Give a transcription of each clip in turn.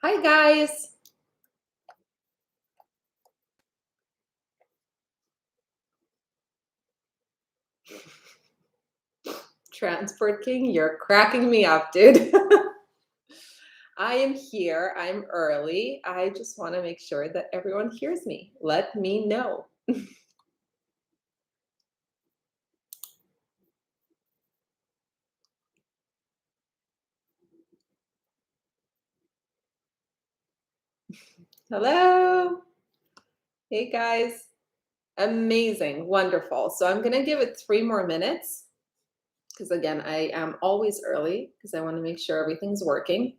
Hi, guys. Transport King, you're cracking me up, dude. I am here. I'm early. I just want to make sure that everyone hears me. Let me know. Hello. Hey, guys. Amazing. Wonderful. So I'm going to give it 3 more minutes because, again, I am always early because I want to make sure everything's working.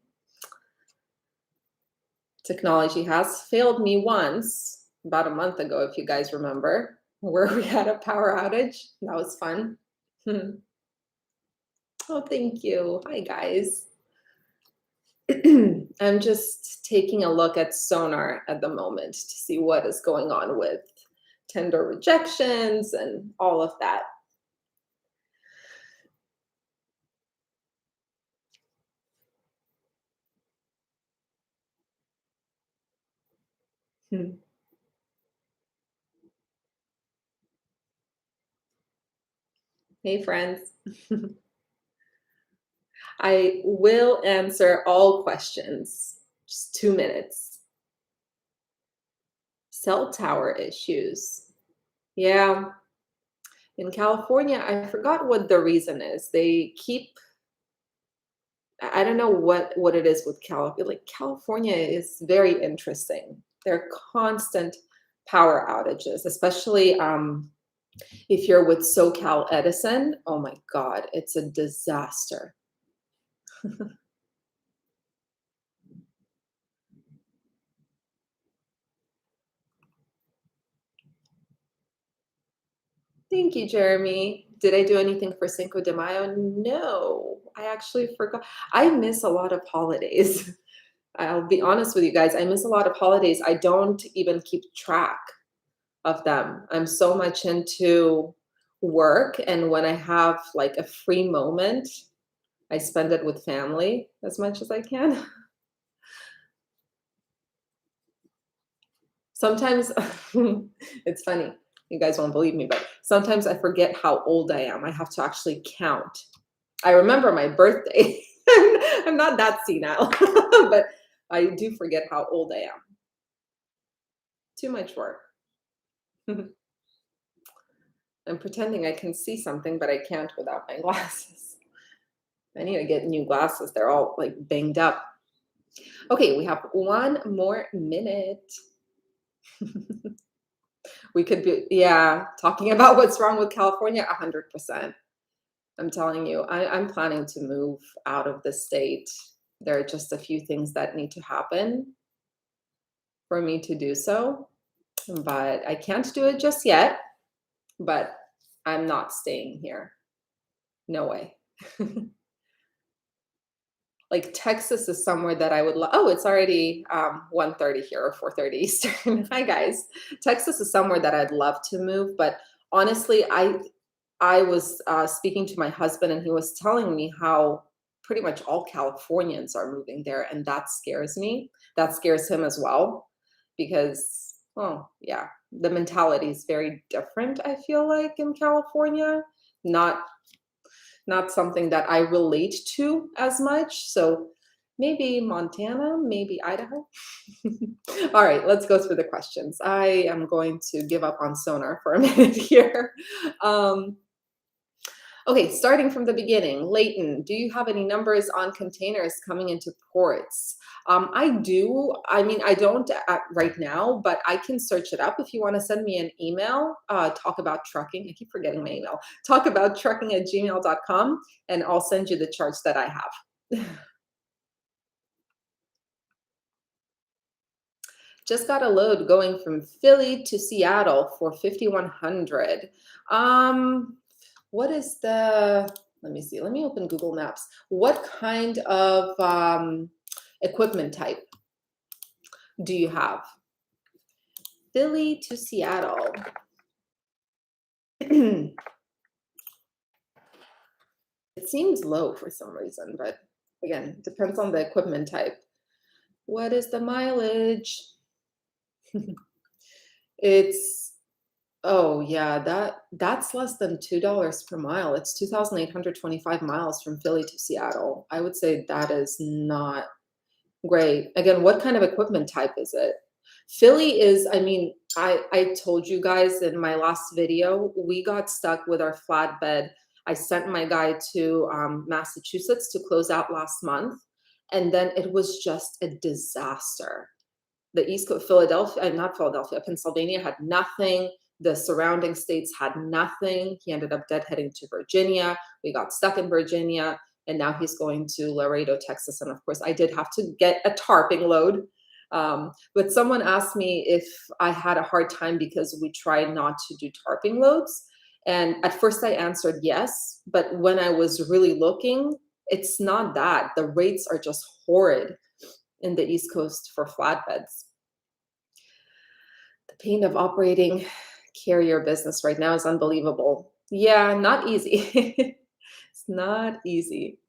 Technology has failed me once about a month ago, if you guys remember, where we had a power outage. That was fun. Oh, thank you. Hi, guys. I'm just taking a look at Sonar at the moment to see what is going on with tender rejections and all of that. Hmm. Hey, friends. I will answer all questions. Just 2 minutes. Cell tower issues. Yeah. In California, I forgot what the reason is. They keep I don't know what it is with California. Like California is very interesting. There are constant power outages, especially if you're with SoCal Edison. Oh my God, it's a disaster. Thank you, Jeremy. Did I do anything for Cinco de Mayo? No, I actually forgot. I miss a lot of holidays. I'll be honest with you guys. I miss a lot of holidays. I don't even keep track of them. I'm so much into work, and when I have like a free moment, I spend it with family as much as I can. Sometimes it's funny. You guys won't believe me, but sometimes I forget how old I am. I have to actually count. I remember my birthday. I'm not that senile, but I do forget how old I am. Too much work. I'm pretending I can see something, but I can't without my glasses. I need to get new glasses. They're all like banged up. Okay, we have 1 more minute. We could be, yeah, talking about what's wrong with California, 100%. I'm telling you, I'm planning to move out of the state. There are just a few things that need to happen for me to do so, but I can't do it just yet. But I'm not staying here. No way. Like Texas is somewhere that I would love. Oh, it's already 1:30 here or 4:30 Eastern. Hi guys. Texas is somewhere that I'd love to move, but honestly, I was speaking to my husband and he was telling me how pretty much all Californians are moving there, and that scares me. That scares him as well because, well, yeah, the mentality is very different, I feel like, in California. Not something that I relate to as much. So maybe Montana, maybe Idaho. All right, let's go through the questions. I am going to give up on Sonar for a minute here. Um, okay, starting from the beginning, Leighton, do you have any numbers on containers coming into ports? I do. I mean, I don't right now, but I can search it up if you want to send me an email. Talk about trucking. I keep forgetting my email. Talk about trucking at gmail.com, and I'll send you the charts that I have. Just got a load going from Philly to Seattle for 5,100. Um, what is the, let me see, let me open Google Maps. What kind of equipment type do you have? Philly to Seattle. It seems low for some reason, but again, depends on the equipment type. What is the mileage? It's oh yeah, that's less than $2 per mile. It's 2,825 miles from Philly to Seattle. I would say that is not great. Again, what kind of equipment type is it? Philly is, I mean, I told you guys in my last video, we got stuck with our flatbed. I sent my guy to Massachusetts to close out last month, and then it was just a disaster. The East Coast, Philadelphia, not Philadelphia, Pennsylvania had nothing. The surrounding states had nothing. He ended up deadheading to Virginia. We got stuck in Virginia, and now he's going to Laredo, Texas. And of course, I did have to get a tarping load. But someone asked me if I had a hard time because we try not to do tarping loads. And at first I answered yes, but when I was really looking, it's not that. The rates are just horrid in the East Coast for flatbeds. The pain of operating carrier business right now is unbelievable. Yeah, not easy. It's not easy.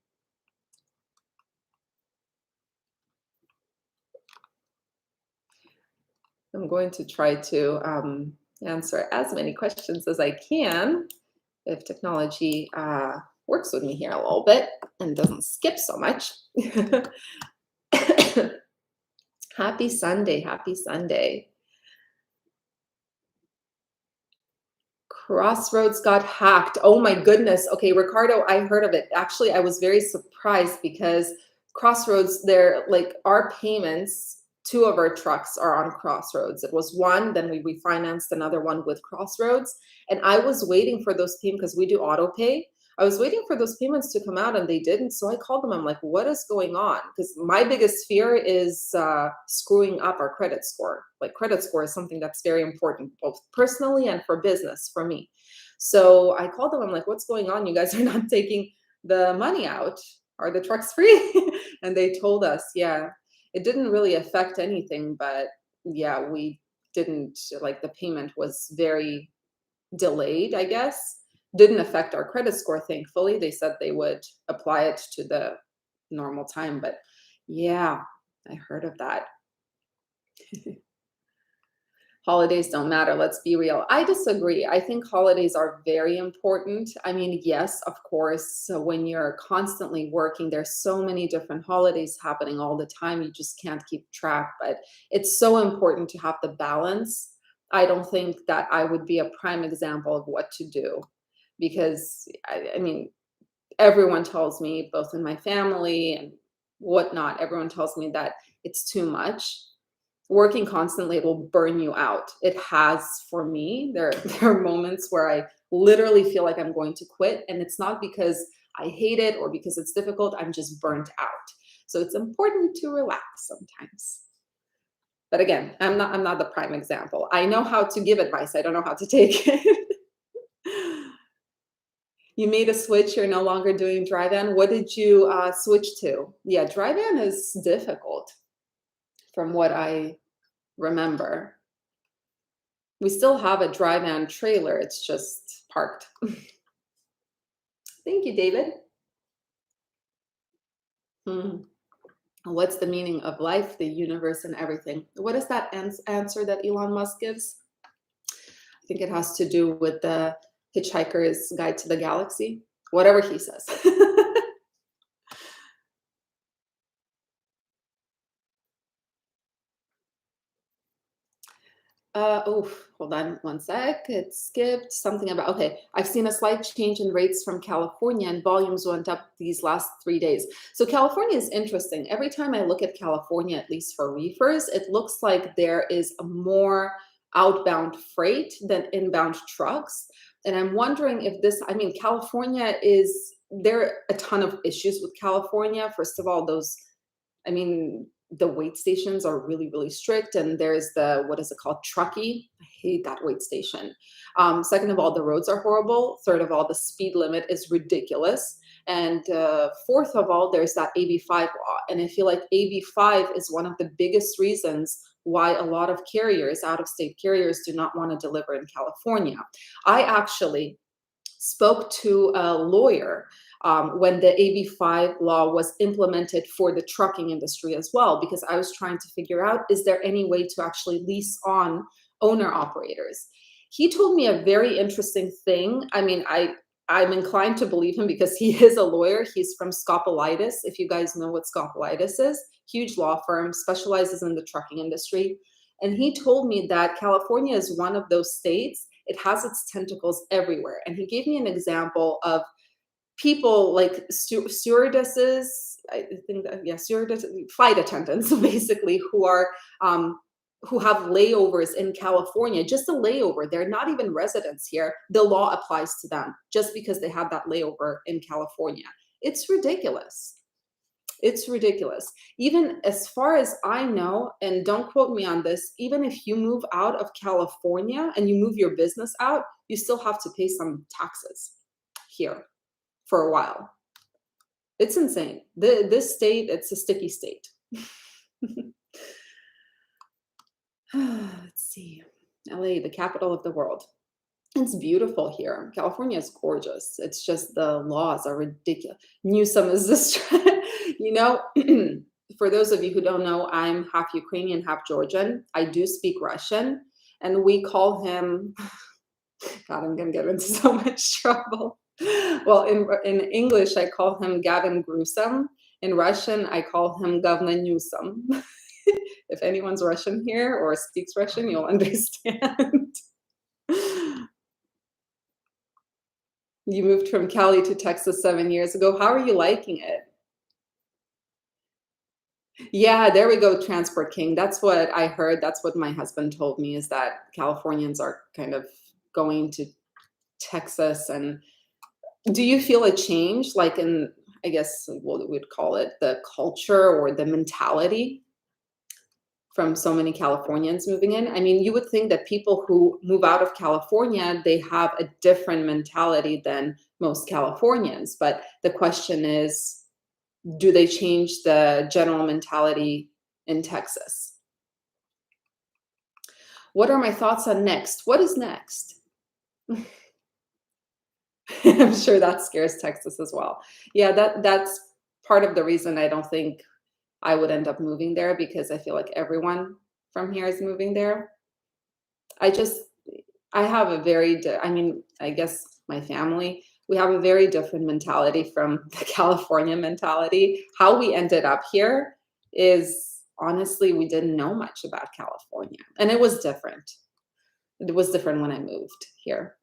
I'm going to try to answer as many questions as I can if technology works with me here a little bit and doesn't skip so much. Happy Sunday. Happy Sunday. Crossroads got hacked. Oh my goodness. Okay, Ricardo, I heard of it. Actually, I was very surprised because Crossroads, they're like our payments, two of our trucks are on Crossroads. It was one, then we refinanced another one with Crossroads. And I was waiting for those payments because we do auto pay. I was waiting for those payments to come out and they didn't. So I called them. I'm like, what is going on? Because my biggest fear is screwing up our credit score. Like credit score is something that's very important, both personally and for business for me. So I called them. I'm like, what's going on? You guys are not taking the money out. Are the trucks free? And they told us, yeah, it didn't really affect anything, but yeah, we didn't like the payment was very delayed, I guess. Didn't affect our credit score, thankfully. They said they would apply it to the normal time, but yeah, I heard of that. Holidays don't matter. Let's be real. I disagree. I think holidays are very important. I mean, yes, of course. So when you're constantly working, there's so many different holidays happening all the time. You just can't keep track. But it's so important to have the balance. I don't think that I would be a prime example of what to do because I mean, everyone tells me, both in my family and whatnot, everyone tells me that it's too much. Working constantly, it will burn you out. It has for me. There are moments where I literally feel like I'm going to quit, and it's not because I hate it or because it's difficult. I'm just burnt out. So it's important to relax sometimes. But again, I'm not the prime example. I know how to give advice. I don't know how to take it. You made a switch. You're no longer doing dry van. What did you switch to? Yeah, dry van is difficult from what I remember. We still have a dry van trailer. It's just parked. Thank you, David. Hmm. What's the meaning of life, the universe, and everything? What is that answer that Elon Musk gives? I think it has to do with the Hitchhiker's Guide to the Galaxy, whatever he says. Hold on one sec. It skipped something about, okay, I've seen a slight change in rates from California and volumes went up these last 3 days. So California is interesting. Every time I look at California, at least for reefers, it looks like there is more outbound freight than inbound trucks. And I'm wondering if this, I mean, California is, there are a ton of issues with California. First of all, those, I mean, the weight stations are really, really strict. And there's the, what is it called? Truckee. I hate that weight station. Second of all, the roads are horrible. Third of all, the speed limit is ridiculous. And fourth of all, there's that AB5 law. And I feel like AB5 is one of the biggest reasons why a lot of carriers, out of state carriers, do not want to deliver in California. I actually spoke to a lawyer when the AB5 law was implemented for the trucking industry as well, because I was trying to figure out, is there any way to actually lease on owner operators? He told me a very interesting thing. I mean, I'm inclined to believe him because he is a lawyer. He's from Scopelitis. If you guys know what Scopelitis is, huge law firm, specializes in the trucking industry. And he told me that California is one of those states. It has its tentacles everywhere. And he gave me an example of people like stewardesses, I think that, yeah, stewardesses, flight attendants, basically, who have layovers in California, just a layover. They're not even residents here. The law applies to them just because they have that layover in California. It's ridiculous. It's ridiculous. Even as far as I know, and don't quote me on this, even if you move out of California and you move your business out, you still have to pay some taxes here for a while. It's insane. This state, it's a sticky state. Let's see. LA, the capital of the world. It's beautiful here. California is gorgeous. It's just the laws are ridiculous. Newsom is this, you know, for those of you who don't know, I'm half Ukrainian, half Georgian. I do speak Russian, and we call him, God, I'm going to get into so much trouble. Well, in English, I call him Gavin Gruesome. In Russian, I call him Govna Newsom. If anyone's Russian here or speaks Russian, you'll understand. You moved from Cali to Texas 7 years ago. How are you liking it? Yeah, there we go, Transport King. That's what I heard. That's what my husband told me, is that Californians are kind of going to Texas. And do you feel a change, like in, I guess what we'd call it, the culture or the mentality from so many Californians moving in? I mean, you would think that people who move out of California, they have a different mentality than most Californians. But the question is, do they change the general mentality in Texas? What are my thoughts on next? What is next? I'm sure that scares Texas as well. Yeah, that's part of the reason I don't think I would end up moving there, because I feel like everyone from here is moving there. I just, I have a very, I mean, I guess my family, we have a very different mentality from the California mentality. How we ended up here is, honestly, we didn't know much about California, and it was different. It was different when I moved here.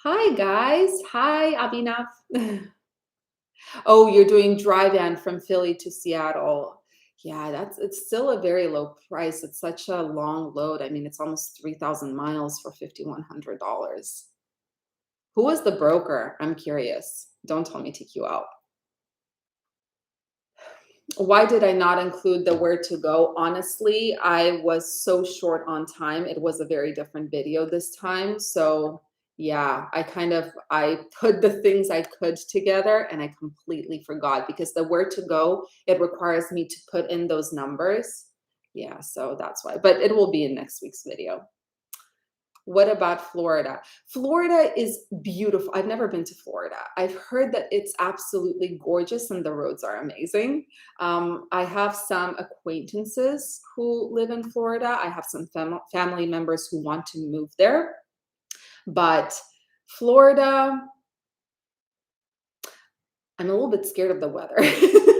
Hi guys. Hi Abhinav. Oh, you're doing dry van from Philly to Seattle. Yeah, it's still a very low price. It's such a long load. I mean, it's almost 3,000 miles for $5,100. Who was the broker? I'm curious. Don't tell me TQ out. Why did I not include the where to go? Honestly, I was so short on time. It was a very different video this time. So yeah, I put the things I could together and I completely forgot, because the where to go, it requires me to put in those numbers. Yeah, so that's why. But it will be in next week's video. What about Florida? Florida is beautiful. I've never been to Florida. I've heard that it's absolutely gorgeous and the roads are amazing. I have some acquaintances who live in Florida. I have some family members who want to move there. But Florida, I'm a little bit scared of the weather.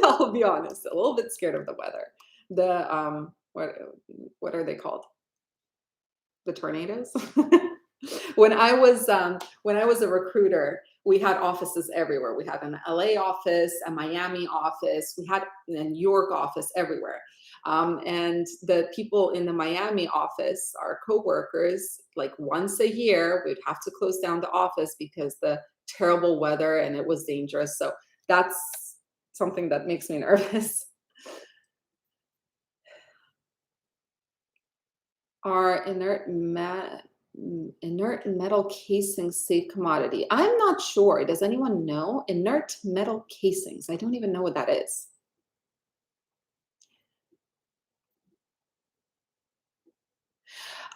I'll be honest, a little bit scared of the weather. The what are they called? The tornadoes. When I was a recruiter, we had offices everywhere. We had an LA office, a Miami office, we had a New York office, everywhere. And the people in the Miami office, our coworkers, like once a year, we'd have to close down the office because the terrible weather, and it was dangerous. So that's something that makes me nervous. Are inert metal casings safe commodity? I'm not sure. Does anyone know? Inert metal casings. I don't even know what that is.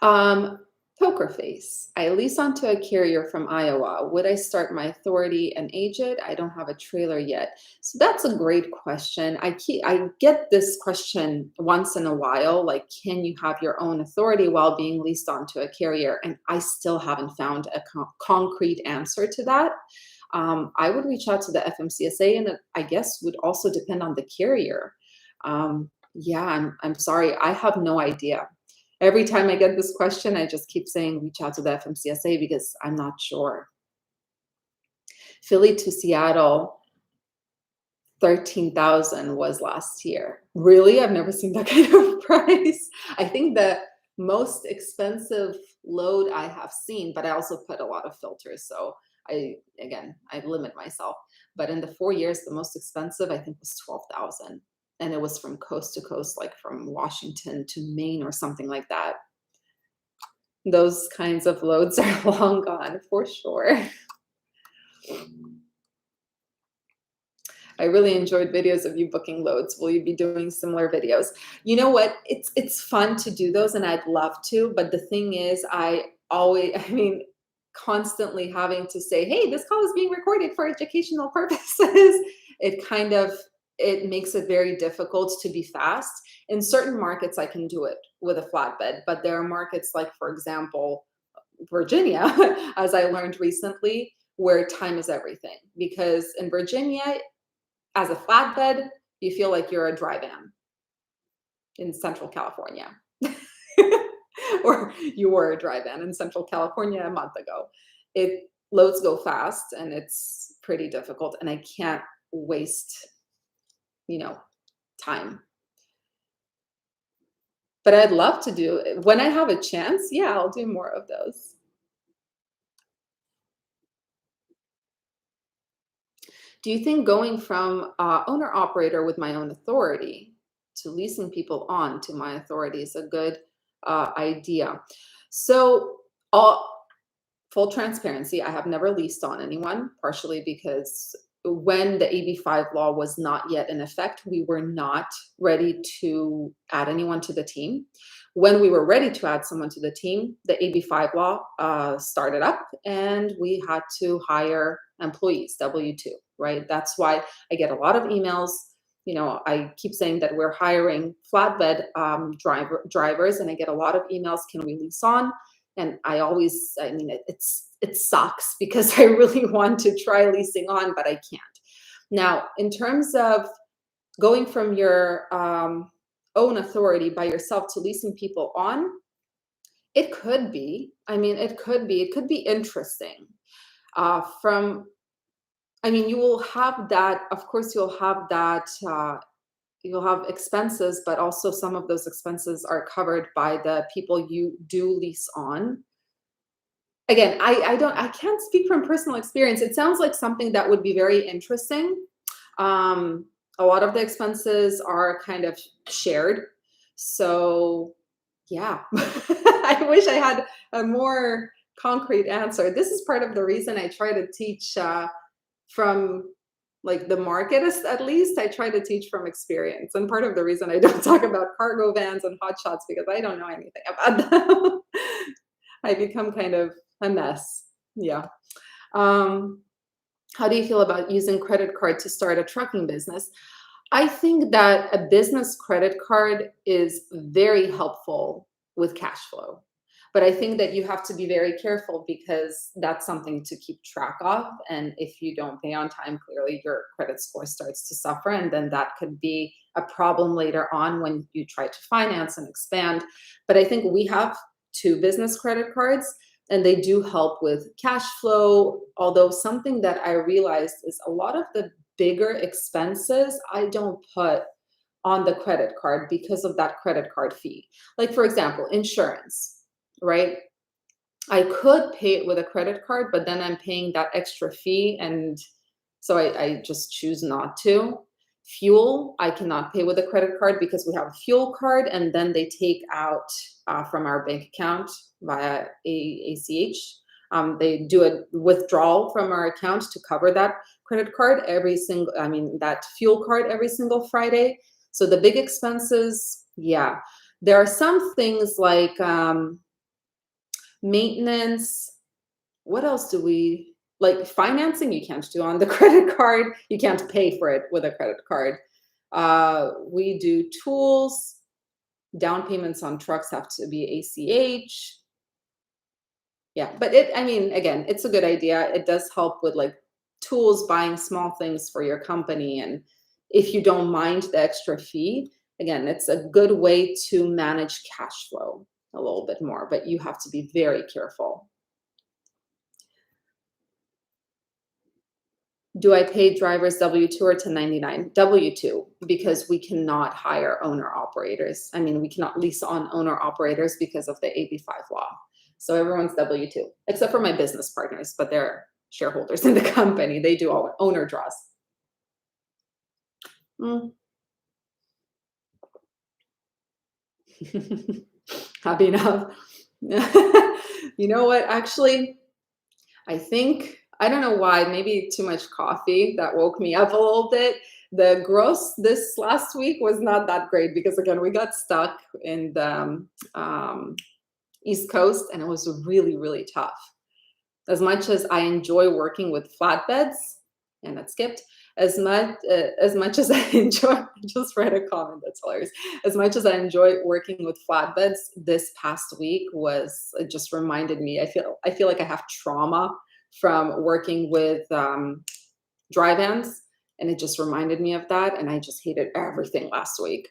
Um, Poker face. I lease onto a carrier from Iowa. Would I start my authority and age it? I don't have a trailer yet. So that's a great question. I get this question once in a while, like, can you have your own authority while being leased onto a carrier? And I still haven't found a concrete answer to that. I would reach out to the FMCSA, and it, I guess, would also depend on the carrier. Yeah, I'm sorry, I have no idea. Every time I get this question, I just keep saying reach out to the FMCSA because I'm not sure. Philly to Seattle, 13,000 was last year. Really? I've never seen that kind of price. I think the most expensive load I have seen, but I also put a lot of filters. So I limit myself. But in the 4 years, the most expensive I think was 12,000. And it was from coast to coast, like from Washington to Maine or something like that. Those kinds of loads are long gone for sure. I really enjoyed videos of you booking loads. Will you be doing similar videos? You know what? It's fun to do those and I'd love to, but the thing is I mean, constantly having to say, "Hey, this call is being recorded for educational purposes." It kind of it makes it very difficult to be fast. In certain markets I can do it with a flatbed, but there are markets like, for example, Virginia, as I learned recently, where time is everything. Because in Virginia, as a flatbed, you feel like you're a dry van in Central California. Or you were a dry van in Central California a month ago. It loads go fast and it's pretty difficult and I can't waste, you know, time. But I'd love to do it. When I have a chance, yeah, I'll do more of those. Do you think going from owner operator with my own authority to leasing people on to my authority is a good idea? So, full transparency, I have never leased on anyone, partially because when the AB5 law was not yet in effect, we were not ready to add anyone to the team. When we were ready to add someone to the team, the AB5 law started up and we had to hire employees, W-2, right? That's why I get a lot of emails. You know, I keep saying that we're hiring flatbed drivers, and I get a lot of emails. Can we lease on? And I mean, it sucks because I really want to try leasing on, but I can't. Now, in terms of going from your own authority by yourself to leasing people on, it could be. I mean, it could be interesting. From, I mean, you will have that. Of course, you'll have that. You'll have expenses, but also some of those expenses are covered by the people you do lease on. Again, I can't speak from personal experience. It sounds like something that would be very interesting. A lot of the expenses are kind of shared. So yeah, I wish I had a more concrete answer. This is part of the reason I try to teach from like the market is, at least I try to teach from experience. And part of the reason I don't talk about cargo vans and hotshots because I don't know anything about them. I become kind of a mess. Yeah. Um, how do you feel about using credit card to start a trucking business? I think that a business credit card is very helpful with cash flow. But I think that you have to be very careful because that's something to keep track of. And if you don't pay on time, clearly your credit score starts to suffer. And then that could be a problem later on when you try to finance and expand. But I think we have two business credit cards and they do help with cash flow. Although something that I realized is a lot of the bigger expenses I don't put on the credit card because of that credit card fee. Like, for example, insurance, right? I could pay it with a credit card, but then I'm paying that extra fee. And so I just choose not to. Fuel, I cannot pay with a credit card because we have a fuel card and then they take out from our bank account via ACH. They do a withdrawal from our account to cover that credit card that fuel card every single Friday. So the big expenses, yeah. There are some things like Maintenance, what else do we like? Financing, you can't do on the credit card. You can't pay for it with a credit card. We do tools. Down payments on trucks have to be ACH. Yeah, but I mean, again, it's a good idea. It does help with like tools, buying small things for your company. And if you don't mind the extra fee, again, it's a good way to manage cash flow a little bit more, but you have to be very careful. Do I pay drivers W-2 or 1099? W-2, because we cannot hire owner operators. I mean, we cannot lease on owner operators because of the AB5 law. So everyone's W-2, except for my business partners, but they're shareholders in the company. They do all owner draws. Mm. Happy enough. You know what? Actually, I think, I don't know why, maybe too much coffee that woke me up a little bit. The gross this last week was not that great because, again, we got stuck in the East Coast and it was really, really tough. As much as I enjoy working with flatbeds, and that skipped, as much as I enjoy, I just read a comment that's hilarious. As much as I enjoy working with flatbeds, this past week was, it just reminded me. I feel like I have trauma from working with dry vans, and it just reminded me of that. And I just hated everything last week.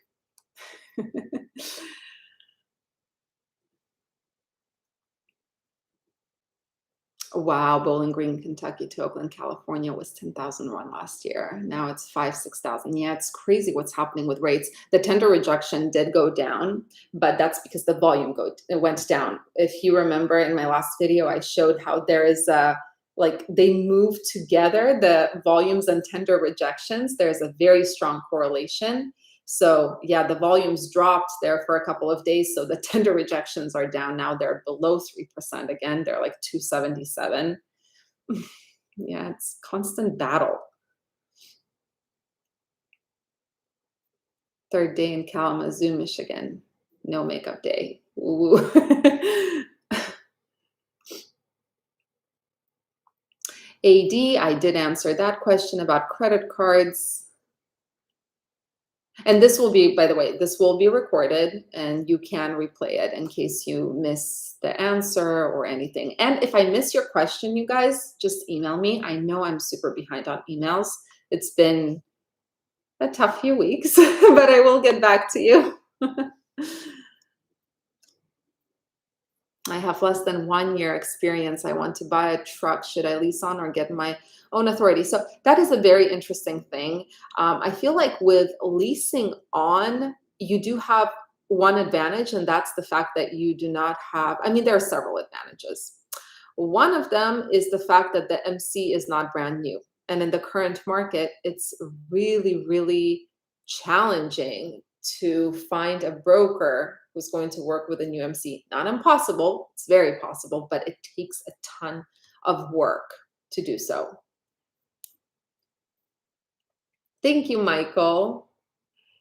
Wow, Bowling Green, Kentucky to Oakland, California was 10,001 last year. Now it's 6,000. Yeah, it's crazy what's happening with rates. The tender rejection did go down, but that's because the volume it went down. If you remember in my last video, I showed how there is a, like they move together, the volumes and tender rejections. There's a very strong correlation. So yeah, the volumes dropped there for a couple of days. So the tender rejections are down now. They're below 3% again. They're like 277. Yeah, it's constant battle. Third day in Kalamazoo, Michigan. No makeup day. Ooh. AD, I did answer that question about credit cards. And this will be, by the way, this will be recorded and you can replay it in case you miss the answer or anything. And if I miss your question, you guys, just email me. I know I'm super behind on emails. It's been a tough few weeks, but I will get back to you. I have less than 1 year experience. I want to buy a truck. Should I lease on or get my own authority? So that is a very interesting thing. I feel like with leasing on, you do have one advantage, and that's the fact that you do not have, I mean, there are several advantages. One of them is the fact that the MC is not brand new. And in the current market, it's really, really challenging to find a broker who's going to work with a new MC. Not impossible, it's very possible, but it takes a ton of work to do so. Thank you, Michael.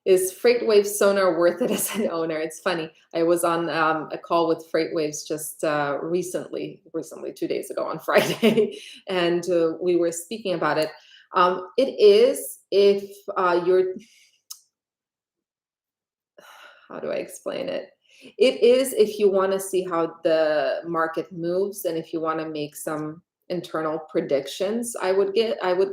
Is FreightWaves sonar worth it as an owner? It's funny. I was on a call with FreightWaves just recently, 2 days ago on Friday, and we were speaking about it. It is if you're, how do I explain it? It is if you want to see how the market moves and if you want to make some internal predictions, I would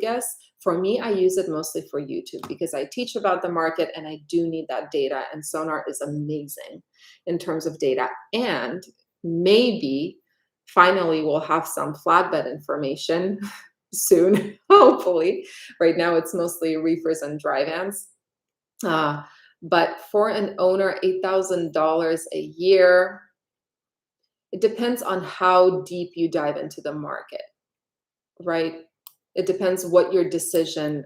guess. For me, I use it mostly for YouTube because I teach about the market and I do need that data, and Sonar is amazing in terms of data. And maybe finally we'll have some flatbed information soon, hopefully. Right now it's mostly reefers and dry vans. But for an owner, $8,000 a year, it depends on how deep you dive into the market, right? It depends what your decision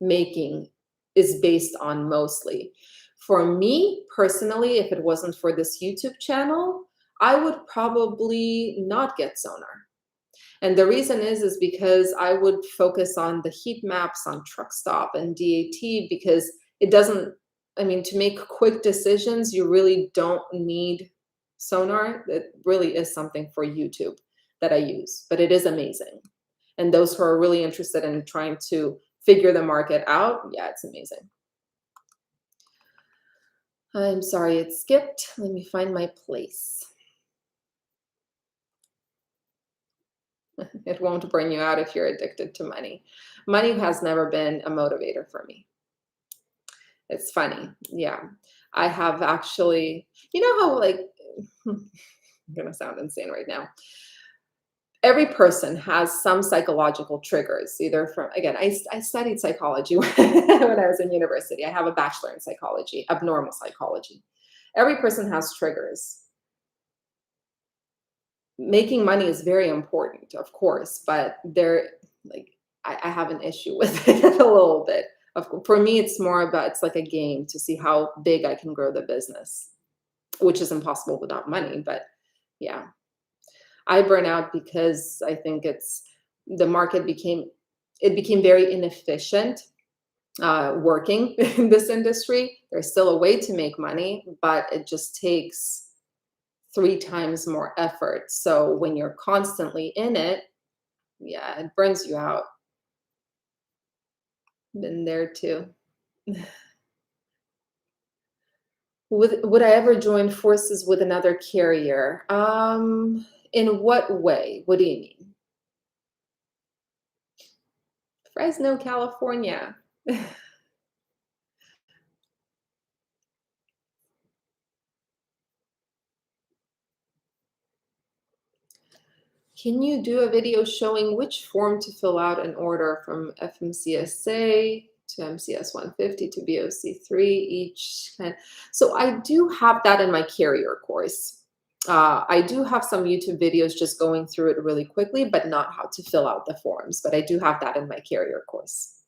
making is based on mostly. For me personally, if it wasn't for this YouTube channel, I would probably not get Sonar. And the reason is because I would focus on the heat maps on truck stop and DAT because it doesn't, I mean, to make quick decisions, you really don't need sonar, it really is something for YouTube that I use, but it is amazing. And those who are really interested in trying to figure the market out, yeah, it's amazing. I'm sorry it skipped. Let me find my place. It won't burn you out if you're addicted to money. Money has never been a motivator for me. It's funny. Yeah. I have actually, you know how like, I'm gonna sound insane right now. Every person has some psychological triggers, either from, again, I studied psychology when I was in university. I have a bachelor in psychology, abnormal psychology. Every person has triggers. Making money is very important, of course, but like, I have an issue with it a little bit. For me, it's more about, it's like a game to see how big I can grow the business, which is impossible without money. But yeah, I burn out because I think the market became very inefficient working in this industry. There's still a way to make money, but it just takes 3 times more effort. So when you're constantly in it, yeah, it burns you out. Been there too. Would I ever join forces with another carrier? In what way? What do you mean? Fresno, California. Can you do a video showing which form to fill out in order from FMCSA to MCS 150 to BOC3 each? So I do have that in my carrier course. I do have some YouTube videos just going through it really quickly, but not how to fill out the forms. But I do have that in my carrier course.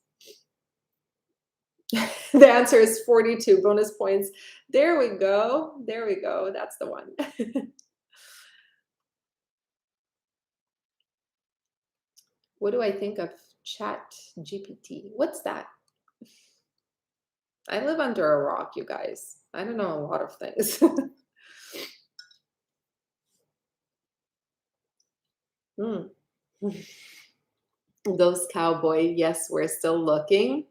The answer is 42 bonus points. There we go. There we go. That's the one. What do I think of Chat GPT? What's that? I live under a rock, you guys. I don't know a lot of things. Hmm. Those cowboy, yes, we're still looking.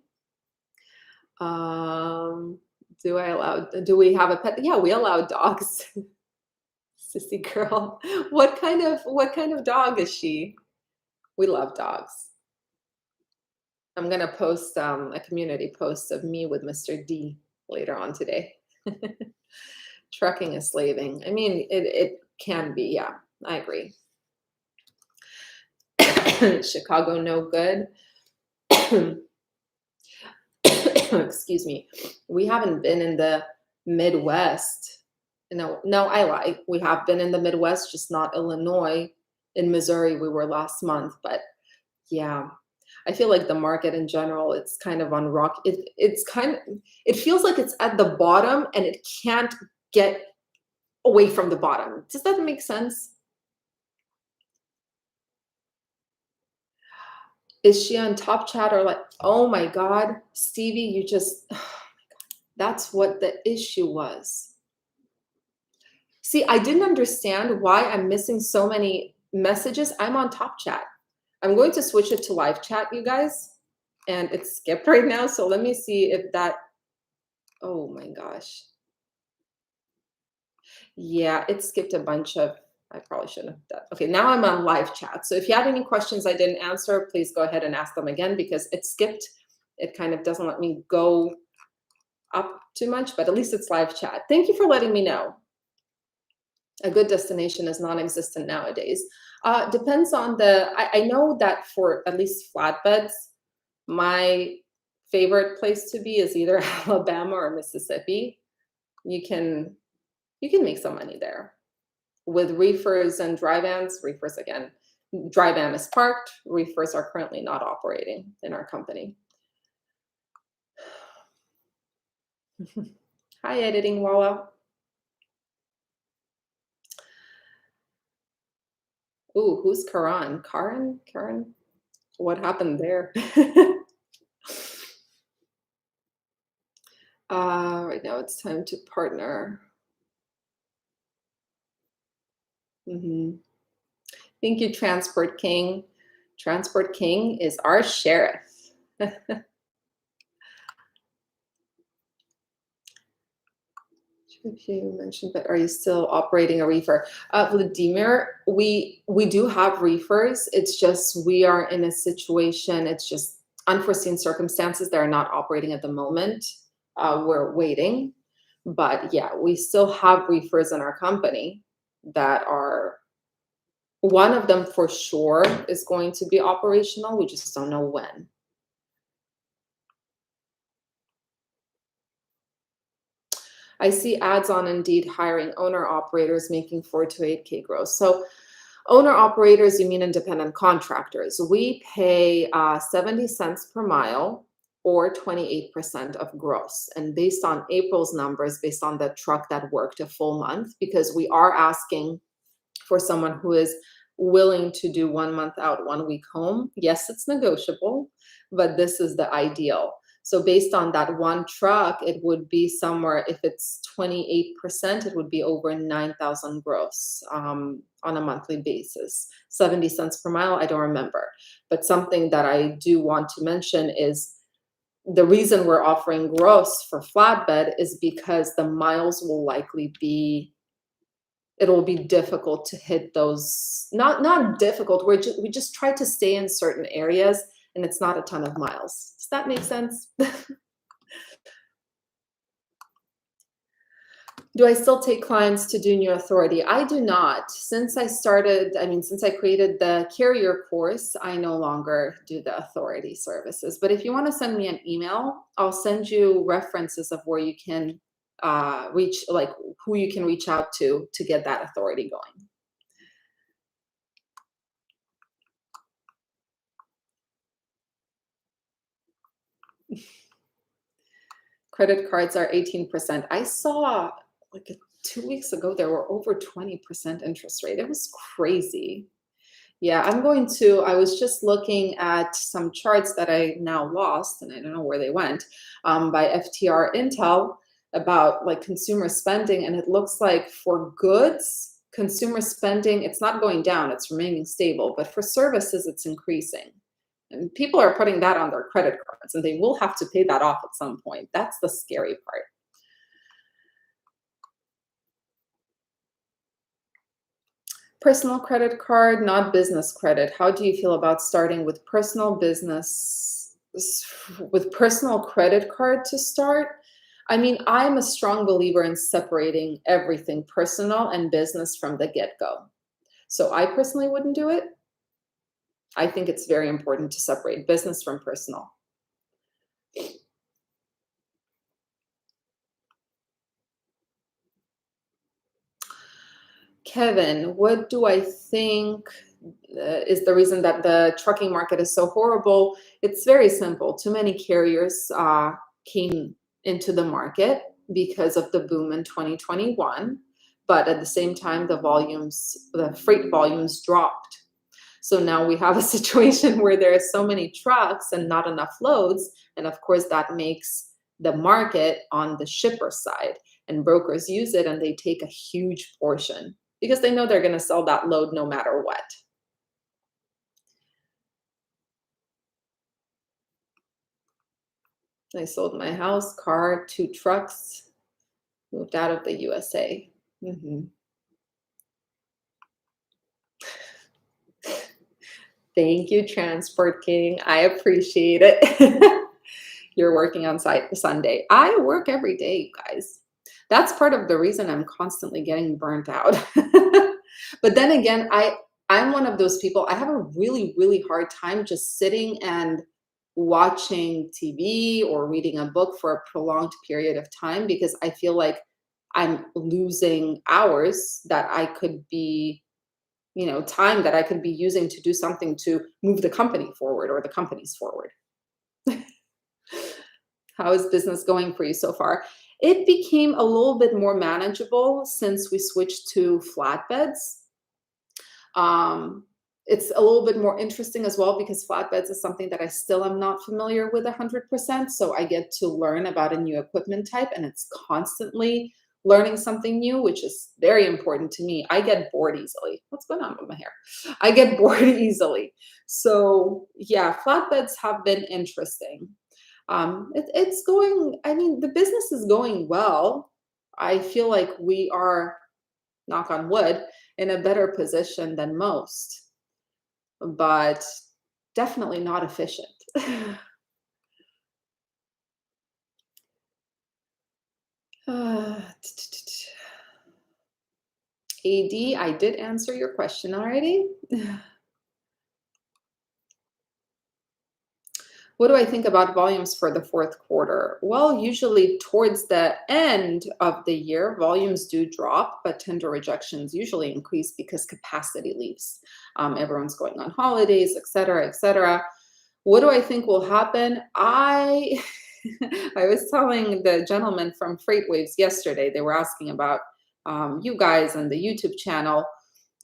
Um, do we have a pet? Yeah, we allow dogs. Sissy girl. What kind of dog is she? We love dogs. I'm gonna post a community post of me with Mr. D later on today. Trucking is slaving. I mean, it can be, yeah, I agree. Chicago, no good. Excuse me. We haven't been in the Midwest. No, I lie. We have been in the Midwest, just not Illinois. In Missouri, we were last month, but yeah, I feel like the market in general, it's kind of on rock. It feels like it's at the bottom and it can't get away from the bottom. Does that make sense? Is she on top chat or like, oh my God, Stevie, you just, that's what the issue was. See, I didn't understand why I'm missing so many messages. I'm on top chat. I'm going to switch it to live chat, you guys, and it's skipped right now. So let me see if that, oh my gosh. Yeah, it skipped a bunch of, I probably shouldn't have done. Okay, now I'm on live chat. So if you have any questions I didn't answer, please go ahead and ask them again because it skipped. It kind of doesn't let me go up too much, but at least it's live chat. Thank you for letting me know. A good destination is non-existent nowadays. Depends on I know that for at least flatbeds, my favorite place to be is either Alabama or Mississippi. You can make some money there. With reefers and dry vans, reefers again, dry van is parked, reefers are currently not operating in our company. Hi, editing Walla. Ooh, who's Karan? Karen? Karen? What happened there? Right now it's time to partner. Mhm. Thank you, Transport King. Transport King is our sheriff. You mentioned, but are you still operating a reefer? Vladimir, we do have reefers. It's just we are in a situation. It's just unforeseen circumstances that are not operating at the moment. We're waiting, but yeah, we still have reefers in our company that are. One of them for sure is going to be operational. We just don't know when. I see ads on Indeed hiring owner operators making 4 to 8K gross. So owner operators, you mean independent contractors. We pay 70 cents per mile or 28% of gross. And based on April's numbers, based on the truck that worked a full month, because we are asking for someone who is willing to do 1 month out, 1 week home. Yes, it's negotiable, but this is the ideal. So based on that one truck, it would be somewhere, if it's 28%, it would be over 9,000 gross on a monthly basis. 70 cents per mile, I don't remember. But something that I do want to mention is the reason we're offering gross for flatbed is because the miles will likely be, it'll be difficult to hit those, not difficult, we just try to stay in certain areas and it's not a ton of miles. Does that make sense? Do I still take clients to do new authority? I do not. Since I started, I mean, since I created the carrier course, I no longer do the authority services. But if you want to send me an email, I'll send you references of where you can reach, like who you can reach out to get that authority going. Credit cards are 18%. I saw like 2 weeks ago, there were over 20% interest rate. It was crazy. Yeah, I was just looking at some charts that I now lost, and I don't know where they went, by FTR Intel about like consumer spending. And it looks like for goods, consumer spending, it's not going down, it's remaining stable. But for services, it's increasing. And people are putting that on their credit cards, and they will have to pay that off at some point. That's the scary part. Personal credit card, not business credit. How do you feel about starting with personal credit card to start? I mean, I'm a strong believer in separating everything personal and business from the get-go. So I personally wouldn't do it. I think it's very important to separate business from personal. Kevin, what do I think is the reason that the trucking market is so horrible? It's very simple. Too many carriers came into the market because of the boom in 2021, but at the same time, the freight volumes dropped. So now we have a situation where there are so many trucks and not enough loads, and of course that makes the market on the shipper side, and brokers use it and they take a huge portion because they know they're going to sell that load no matter what. I sold my house, car, 2 trucks, moved out of the USA. Mhm. Thank you, Transport King. I appreciate it. You're working on site Sunday. I work every day, you guys. That's part of the reason I'm constantly getting burnt out. But then again, I'm one of those people, I have a really, really hard time just sitting and watching TV or reading a book for a prolonged period of time because I feel like I'm losing hours that I could be, time that I could be using to do something to move the company forward or the companies forward. How is business going for you so far? It became a little bit more manageable since we switched to flatbeds. Um, it's a little bit more interesting as well because flatbeds is something that I still am not familiar with 100%. So I get to learn about a new equipment type and it's constantly learning something new, which is very important to me. I get bored easily. What's going on with my hair? I get bored easily. So yeah, flatbeds have been interesting. It's going, I mean, the business is going well. I feel like we are, knock on wood, in a better position than most, but definitely not efficient. Uh, AD, I did answer your question already. What do I think about volumes for the fourth quarter? Well, usually towards the end of the year, volumes do drop, but tender rejections usually increase because capacity leaves. Everyone's going on holidays, et cetera, et cetera. What do I think will happen? I was telling the gentleman from Freight Waves yesterday, they were asking about you guys and the YouTube channel.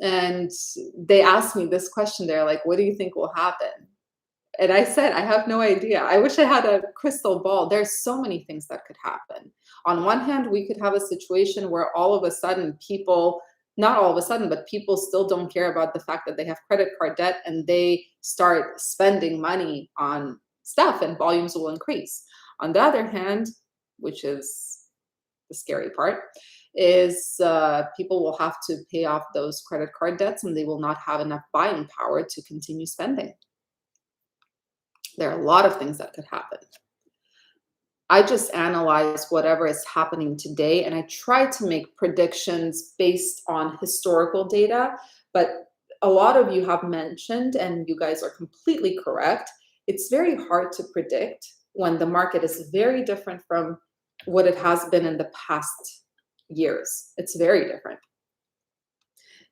And they asked me this question. They're like, what do you think will happen? And I said, I have no idea. I wish I had a crystal ball. There's so many things that could happen. On one hand, we could have a situation where all of a sudden people, not all of a sudden, but people still don't care about the fact that they have credit card debt and they start spending money on stuff and volumes will increase. On the other hand, which is the scary part, is people will have to pay off those credit card debts and they will not have enough buying power to continue spending. There are a lot of things that could happen. I just analyze whatever is happening today and I try to make predictions based on historical data. But a lot of you have mentioned, and you guys are completely correct, it's very hard to predict when the market is very different from what it has been in the past years. It's very different.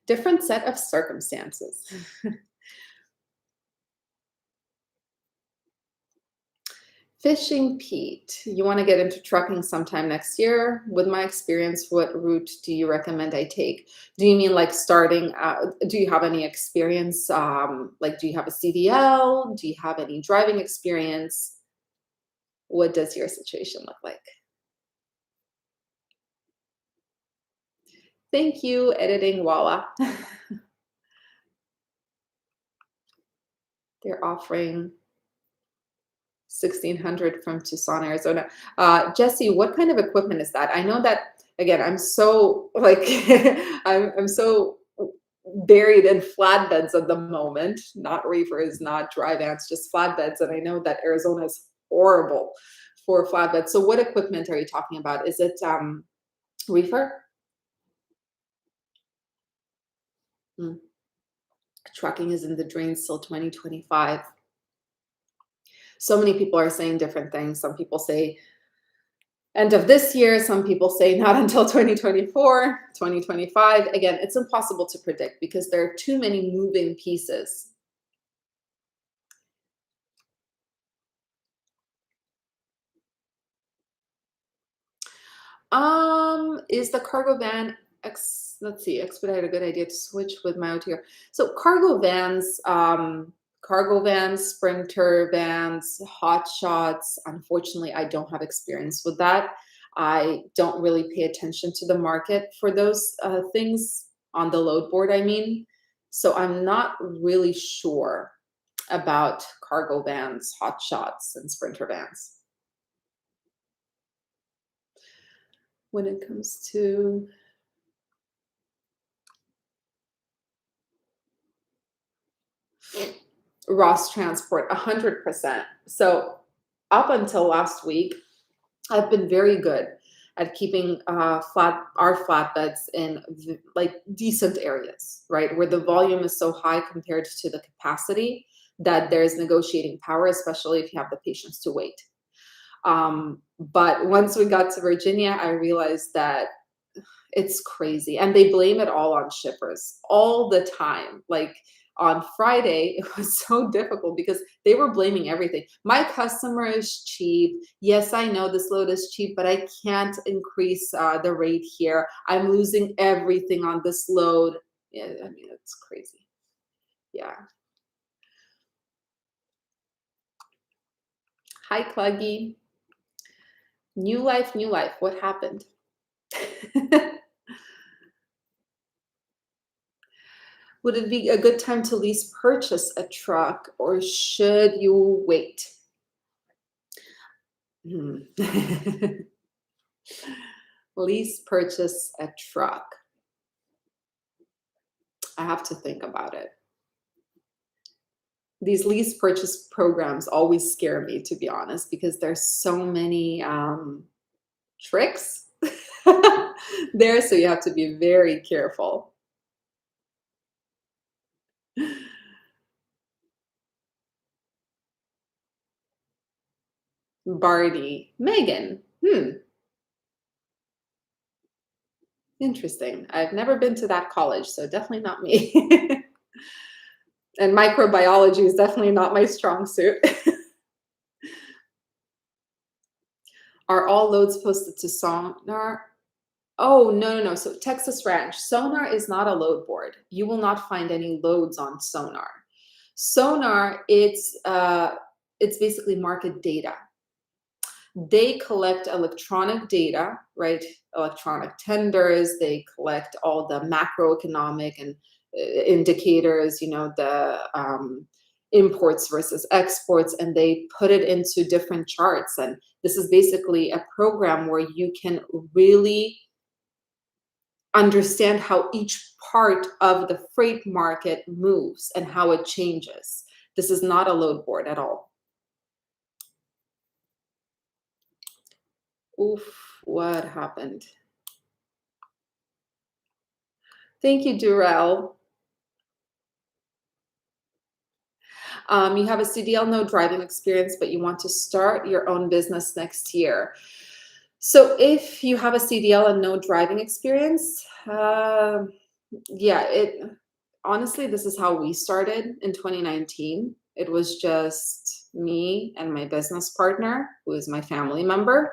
Different set of circumstances. Fishing Pete, you want to get into trucking sometime next year. With my experience, what route do you recommend I take? Do you mean like starting do you have any experience? Like, do you have a CDL? Do you have any driving experience? What does your situation look like? Thank you, editing Walla. They're offering 1600 from Tucson, Arizona. Jesse, what kind of equipment is that? I know that, again, I'm so like I'm so buried in flatbeds at the moment, not reefers, not dry vans, just flatbeds. And I know that Arizona is horrible for flatbeds. So what equipment are you talking about? Is it reefer? Hmm. Trucking is in the drains till 2025. So many people are saying different things. Some people say end of this year. Some people say not until 2024, 2025. Again, it's impossible to predict because there are too many moving pieces. Is the cargo van let's see, expedite a good idea to switch with my OTR. So cargo vans, sprinter vans, hot shots. Unfortunately, I don't have experience with that. I don't really pay attention to the market for those things on the load board, I mean. So I'm not really sure about cargo vans, hot shots, and sprinter vans. When it comes to Ross Transport, 100%. So up until last week, I've been very good at keeping our flatbeds in like decent areas, right, where the volume is so high compared to the capacity that there's negotiating power, especially if you have the patience to wait. But once we got to Virginia, I realized that it's crazy. And they blame it all on shippers all the time. Like on Friday, it was so difficult because they were blaming everything. My customer is cheap. Yes, I know this load is cheap, but I can't increase the rate here. I'm losing everything on this load. Yeah, I mean, it's crazy. Yeah. Hi, Cluggy. New life, new life. What happened? Would it be a good time to lease purchase a truck or should you wait? Hmm. Lease purchase a truck. I have to think about it. These lease purchase programs always scare me, to be honest, because there's so many tricks there, so you have to be very careful. Barney, Megan. Interesting. I've never been to that college, so definitely not me. And microbiology is definitely not my strong suit. Are all loads posted to Sonar? Oh, no, no, no. So Texas Ranch, Sonar is not a load board. You will not find any loads on Sonar. Sonar, it's basically market data. They collect electronic data, right? Electronic tenders. They collect all the macroeconomic and indicators, the imports versus exports, and they put it into different charts. And this is basically a program where you can really understand how each part of the freight market moves and how it changes. This is not a load board at all. Oof, what happened? Thank you, Durrell. You have a CDL, no driving experience, but you want to start your own business next year. So if you have a CDL and no driving experience, yeah, honestly, this is how we started in 2019. It was just me and my business partner, who is my family member.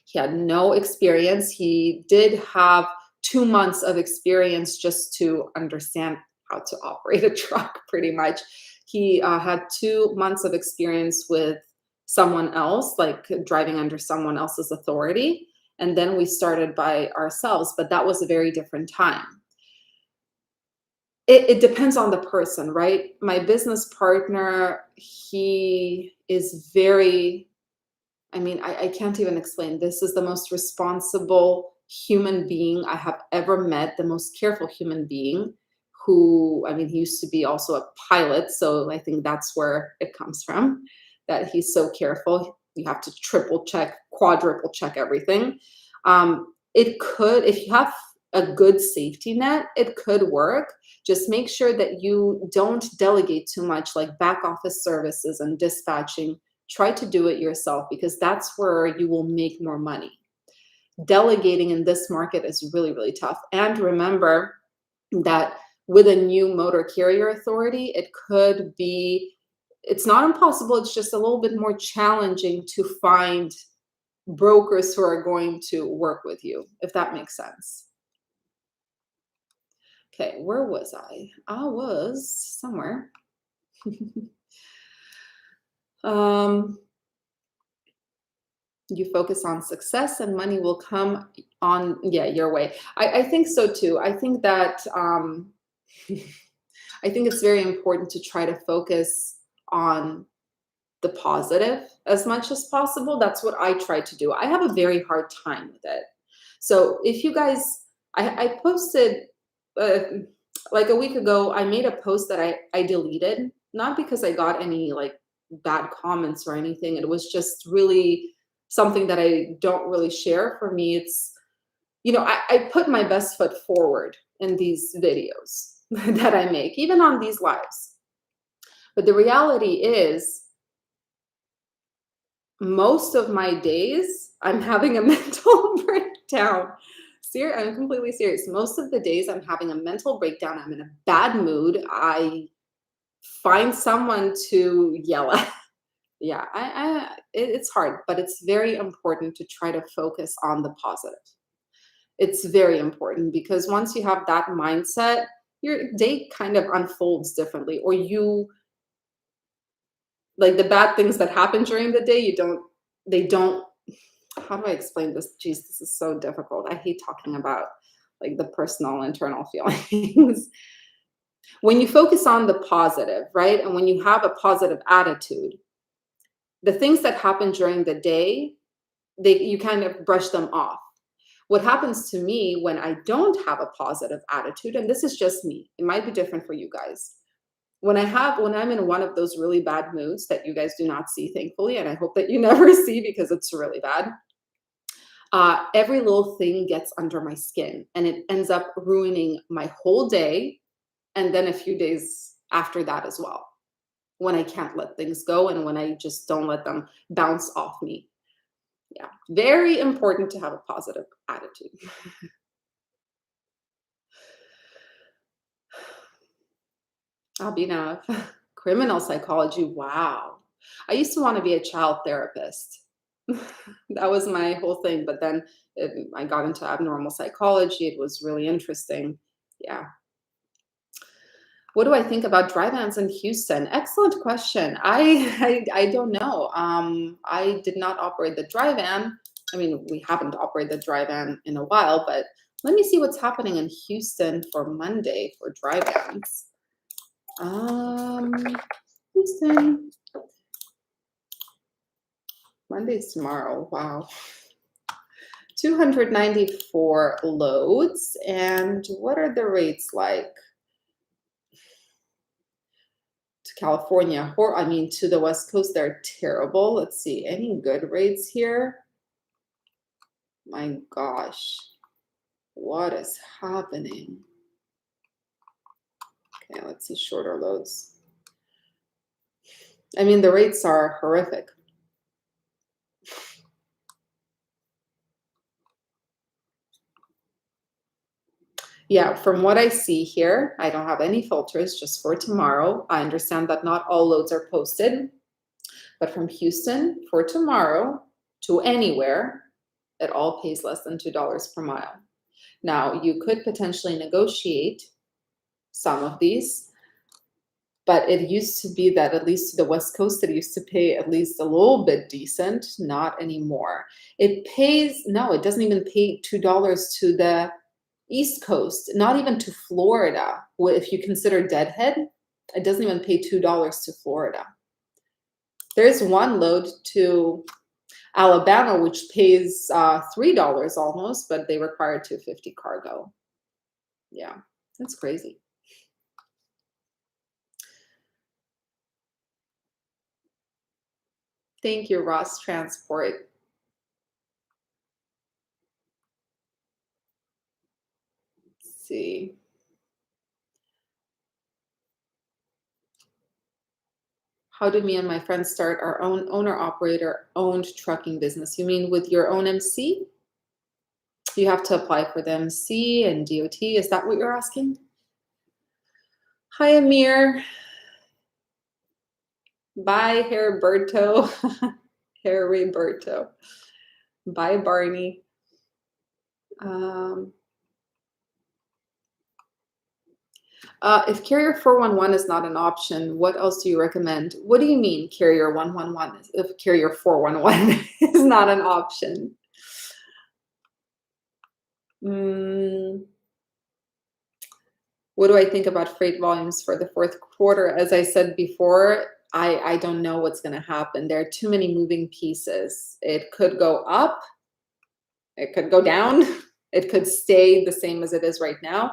He had no experience. He did have 2 months of experience just to understand how to operate a truck, pretty much. He had 2 months of experience with someone else, like driving under someone else's authority. And then we started by ourselves, but that was a very different time. It depends on the person, right? My business partner, he is very, I can't even explain. This is the most responsible human being I have ever met, the most careful human being who, he used to be also a pilot. So I think that's where it comes from, that he's so careful. You have to triple check, quadruple check everything. It could, if you have a good safety net, it could work. Just make sure that you don't delegate too much, like back office services and dispatching. Try to do it yourself because that's where you will make more money. Delegating in this market is really, really tough. And remember that with a new motor carrier authority, it's not impossible, it's just a little bit more challenging to find brokers who are going to work with you, if that makes sense. Okay, where was I? I was somewhere. You focus on success and money will come on, yeah, your way. I think so too. I think that I think it's very important to try to focus on the positive as much as possible. That's what I try to do. I have a very hard time with it. So if you guys, I posted like a week ago, I made a post that I deleted, not because I got any like bad comments or anything. It was just really something that I don't really share. For me, it's, I put my best foot forward in these videos that I make, even on these lives. But the reality is, most of my days, I'm having a mental breakdown. I'm completely serious. Most of the days, I'm having a mental breakdown. I'm in a bad mood. I find someone to yell at. Yeah, it's hard, but it's very important to try to focus on the positive. It's very important because once you have that mindset, your day kind of unfolds differently, or like the bad things that happen during the day, they don't How do I explain this? Geez, this is so difficult. I hate talking about like the personal internal feelings. When you focus on the positive, right? And when you have a positive attitude, the things that happen during the day, you kind of brush them off. What happens to me when I don't have a positive attitude, and this is just me, it might be different for you guys. When I'm in one of those really bad moods that you guys do not see, thankfully, and I hope that you never see because it's really bad, every little thing gets under my skin and it ends up ruining my whole day and then a few days after that as well, when I can't let things go and when I just don't let them bounce off me. Yeah, very important to have a positive attitude. Abhinav, criminal psychology. Wow. I used to want to be a child therapist. That was my whole thing. But then I got into abnormal psychology. It was really interesting. Yeah. What do I think about dry vans in Houston? Excellent question. I don't know. I did not operate the dry van. I mean, we haven't operated the dry van in a while, but let me see what's happening in Houston for Monday for dry vans. Um, Houston. Monday's tomorrow. Wow. 294 loads. And what are the rates like? To California, or I mean to the West Coast, they're terrible. Let's see, any good rates here? My gosh, what is happening? Okay, let's see shorter loads. I mean, the rates are horrific. Yeah, from what I see here, I don't have any filters just for tomorrow. I understand that not all loads are posted, but from Houston for tomorrow to anywhere, it all pays less than $2 per mile. Now, you could potentially negotiate some of these, but it used to be that at least to the West Coast, it used to pay at least a little bit decent, not anymore. It pays, no, it doesn't even pay $2 to the East Coast, not even to Florida. If you consider Deadhead, it doesn't even pay $2 to Florida. There's one load to Alabama, which pays $3 almost, but they require 250 cargo. Yeah, that's crazy. Thank you, Ross Transport. Let's see. How did me and my friends start our own owner-operator owned trucking business? You mean with your own MC? You have to apply for the MC and DOT. Is that what you're asking? Hi, Amir. Bye, Heriberto. Heriberto. Bye, Barney. If Carrier 411 is not an option, what else do you recommend? What do you mean Carrier 111? If Carrier 411 is not an option? What do I think about freight volumes for the fourth quarter? As I said before, I don't know what's going to happen. There are too many moving pieces. It could go up. It could go down. It could stay the same as it is right now.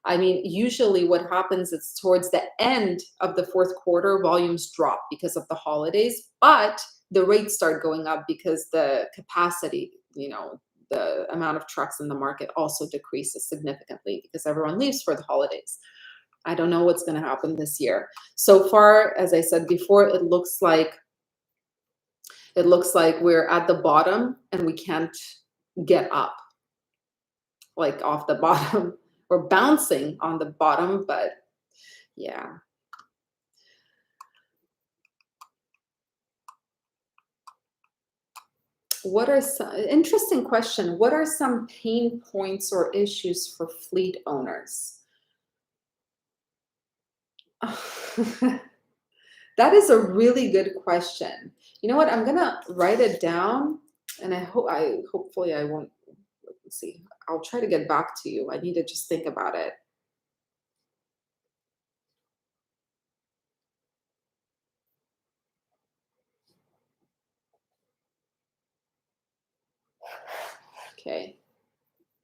I mean, usually what happens is towards the end of the fourth quarter, volumes drop because of the holidays, but the rates start going up because the capacity, the amount of trucks in the market also decreases significantly because everyone leaves for the holidays. I don't know what's going to happen this year. So far, as I said before, it looks like we're at the bottom and we can't get up, like off the bottom. We're bouncing on the bottom, but yeah. What are some interesting question? What are some pain points or issues for fleet owners? That is a really good question. You know what? I'm gonna write it down And hopefully I won't. Let's see. I'll try to get back to you. I need to just think about it. Okay.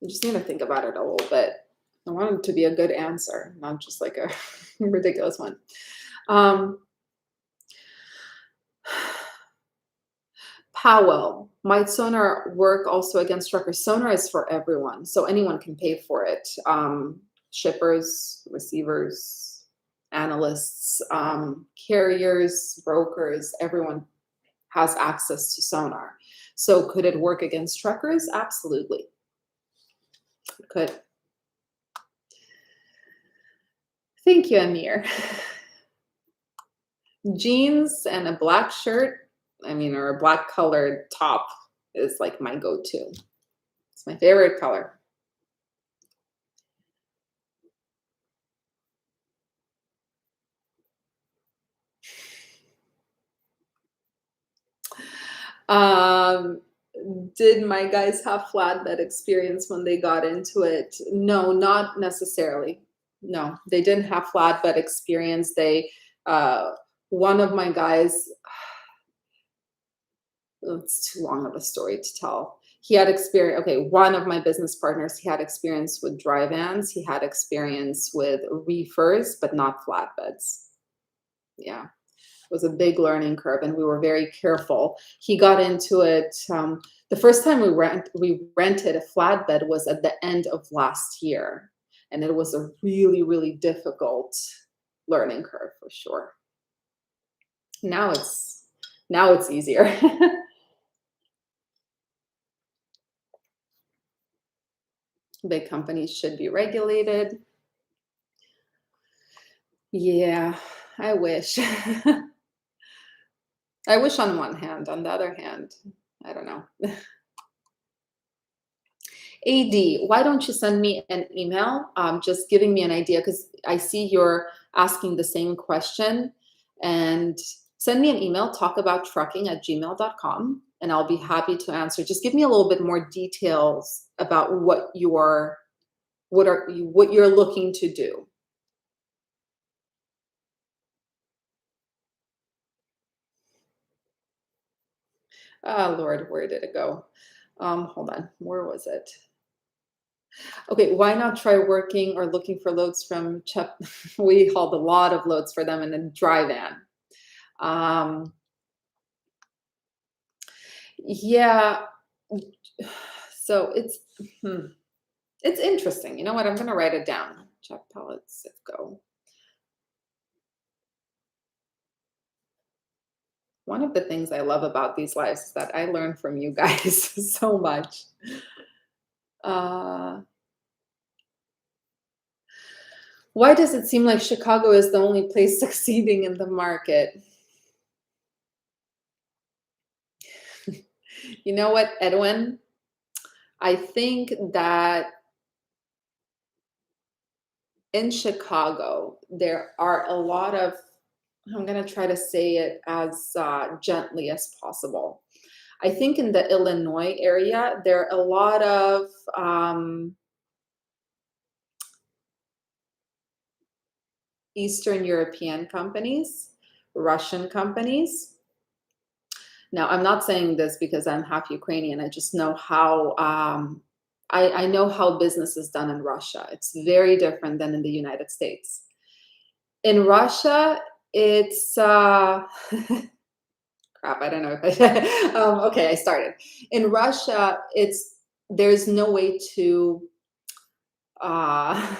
I just need to think about it a little bit. I want it to be a good answer, not just like a ridiculous one. Um, Powell, might sonar work also against truckers? Sonar is for everyone, so anyone can pay for it. Shippers, receivers, analysts, carriers, brokers, everyone has access to sonar. So could it work against truckers? Absolutely. It could. Thank you, Amir. Jeans and a black shirt, I mean, or a black colored top is like my go-to. It's my favorite color. Um, did my guys have flatbed experience when they got into it? No, not necessarily. No, they didn't have flatbed experience. Uh, one of my guys, it's too long of a story to tell. He had experience. Okay, one of my business partners, he had experience with dry vans. He had experience with reefers, but not flatbeds. Yeah, it was a big learning curve, and we were very careful. He got into it. The first time we rented a flatbed was at the end of last year, and it was a really, really difficult learning curve for sure. Now it's easier. Big companies should be regulated. Yeah, I wish. I wish on one hand. On the other hand, I don't know. AD, why don't you send me an email just giving me an idea? Because I see you're asking the same question. And send me an email, talkabouttrucking@gmail.com, and I'll be happy to answer. Just give me a little bit more details about what you're looking to do. Ah, Lord, where did it go? Hold on, where was it? Okay, why not try working or looking for loads from Chuck? We hauled a lot of loads for them in a dry van. Um, yeah, so hmm, it's interesting. You know what? I'm gonna write it down. Chuck pellets, Go. One of the things I love about these lives is that I learn from you guys so much. Uh, why does it seem like Chicago is the only place succeeding in the market? You know what, Edwin? I think that in Chicago, there are a lot of, I'm going to try to say it as gently as possible. I think in the Illinois area, there are a lot of Eastern European companies, Russian companies. Now, I'm not saying this because I'm half Ukrainian. I just know how I know how business is done in Russia. It's very different than in the United States. In Russia, it's crap. I don't know if I. Okay, I started. In Russia, there's no way to. Uh,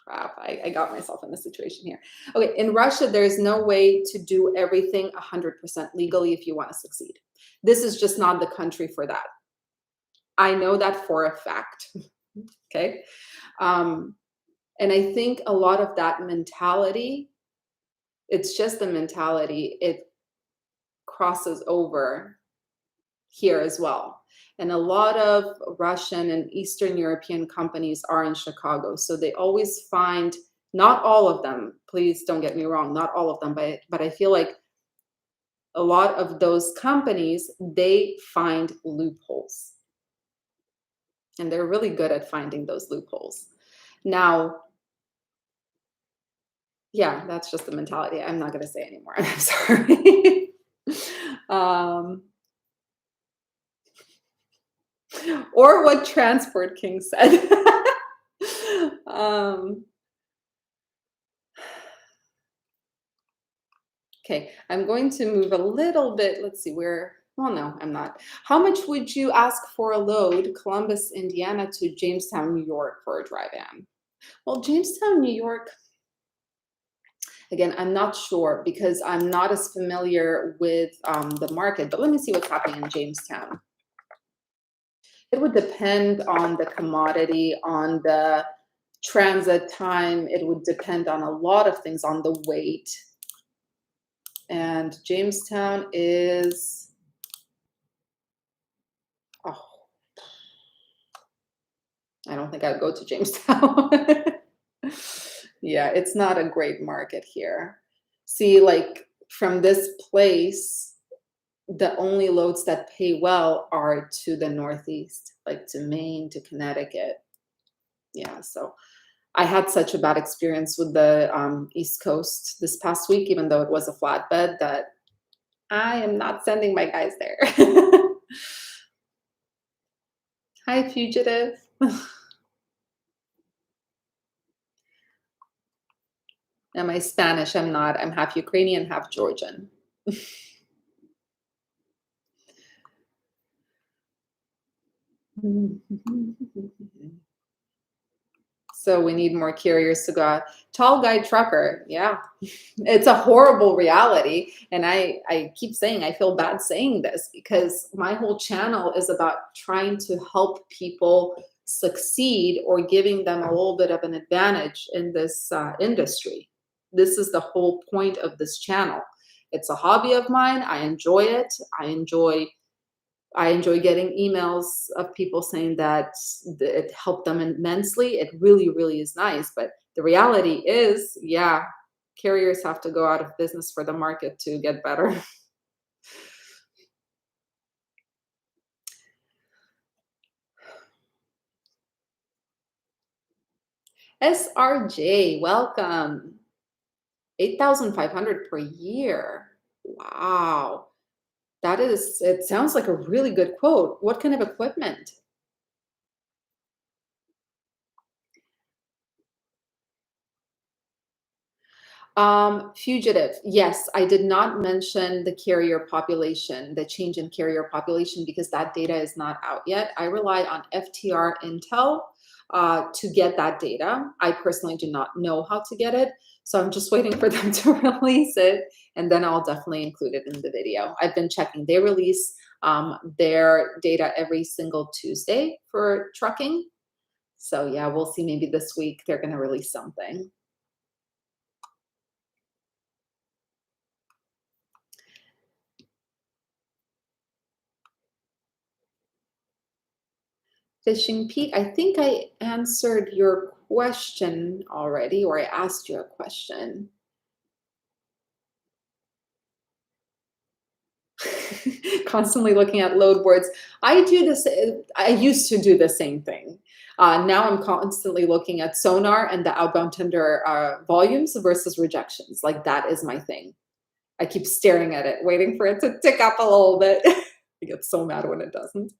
crap. I got myself in a situation here. Okay, in Russia, there's no way to do everything 100% legally if you want to succeed. This is just not the country for that. I know that for a fact. Okay. Um, and I think a lot of that mentality, it's just the mentality, it crosses over here as well. And a lot of Russian and Eastern European companies are in Chicago. So they always find, not all of them, please don't get me wrong, not all of them, but I feel like A lot of those companies, they find loopholes, and they're really good at finding those loopholes. Now, yeah, that's just the mentality. I'm not gonna say anymore. I'm sorry. Um, or what Transport King said. Um, okay, I'm going to move a little bit. Let's see where. Well, no, I'm not. How much would you ask for a load, Columbus, Indiana to Jamestown, New York for a dry van? Well, Jamestown, New York, again, I'm not sure because I'm not as familiar with the market, but let me see what's happening in Jamestown. It would depend on the commodity, on the transit time. It would depend on a lot of things, on the weight. And Jamestown is, oh, I don't think I'd go to Jamestown. Yeah, it's not a great market here. See, like from this place, the only loads that pay well are to the Northeast, like to Maine, to Connecticut. Yeah, so I had such a bad experience with the East Coast this past week, even though it was a flatbed, that I am not sending my guys there. Hi, fugitive. Am I Spanish? I'm not. I'm half Ukrainian, half Georgian. So we need more carriers to go out. Tall guy trucker, yeah. It's a horrible reality. And I keep saying I feel bad saying this because my whole channel is about trying to help people succeed or giving them a little bit of an advantage in this industry. This is the whole point of this channel. It's a hobby of mine. I enjoy it. I enjoy getting emails of people saying that it helped them immensely. It really, really is nice. But the reality is, yeah, carriers have to go out of business for the market to get better. SRJ, welcome. 8,500 per year. Wow. It sounds like a really good quote. What kind of equipment? Fugitive. Yes, I did not mention the carrier population, the change in carrier population, because that data is not out yet. I rely on FTR Intel to get that data. I personally do not know how to get it, so I'm just waiting for them to release it, and then I'll definitely include it in the video. I've been checking. They release their data every single Tuesday for trucking. So yeah, we'll see. Maybe this week they're going to release something. Fishing Pete, I think I answered your question already, or I asked you a question. Constantly looking at load boards. I do this. I used to do the same thing. Now I'm constantly looking at sonar and the outbound tender volumes versus rejections. Like that is my thing. I keep staring at it, waiting for it to tick up a little bit. I get so mad when it doesn't.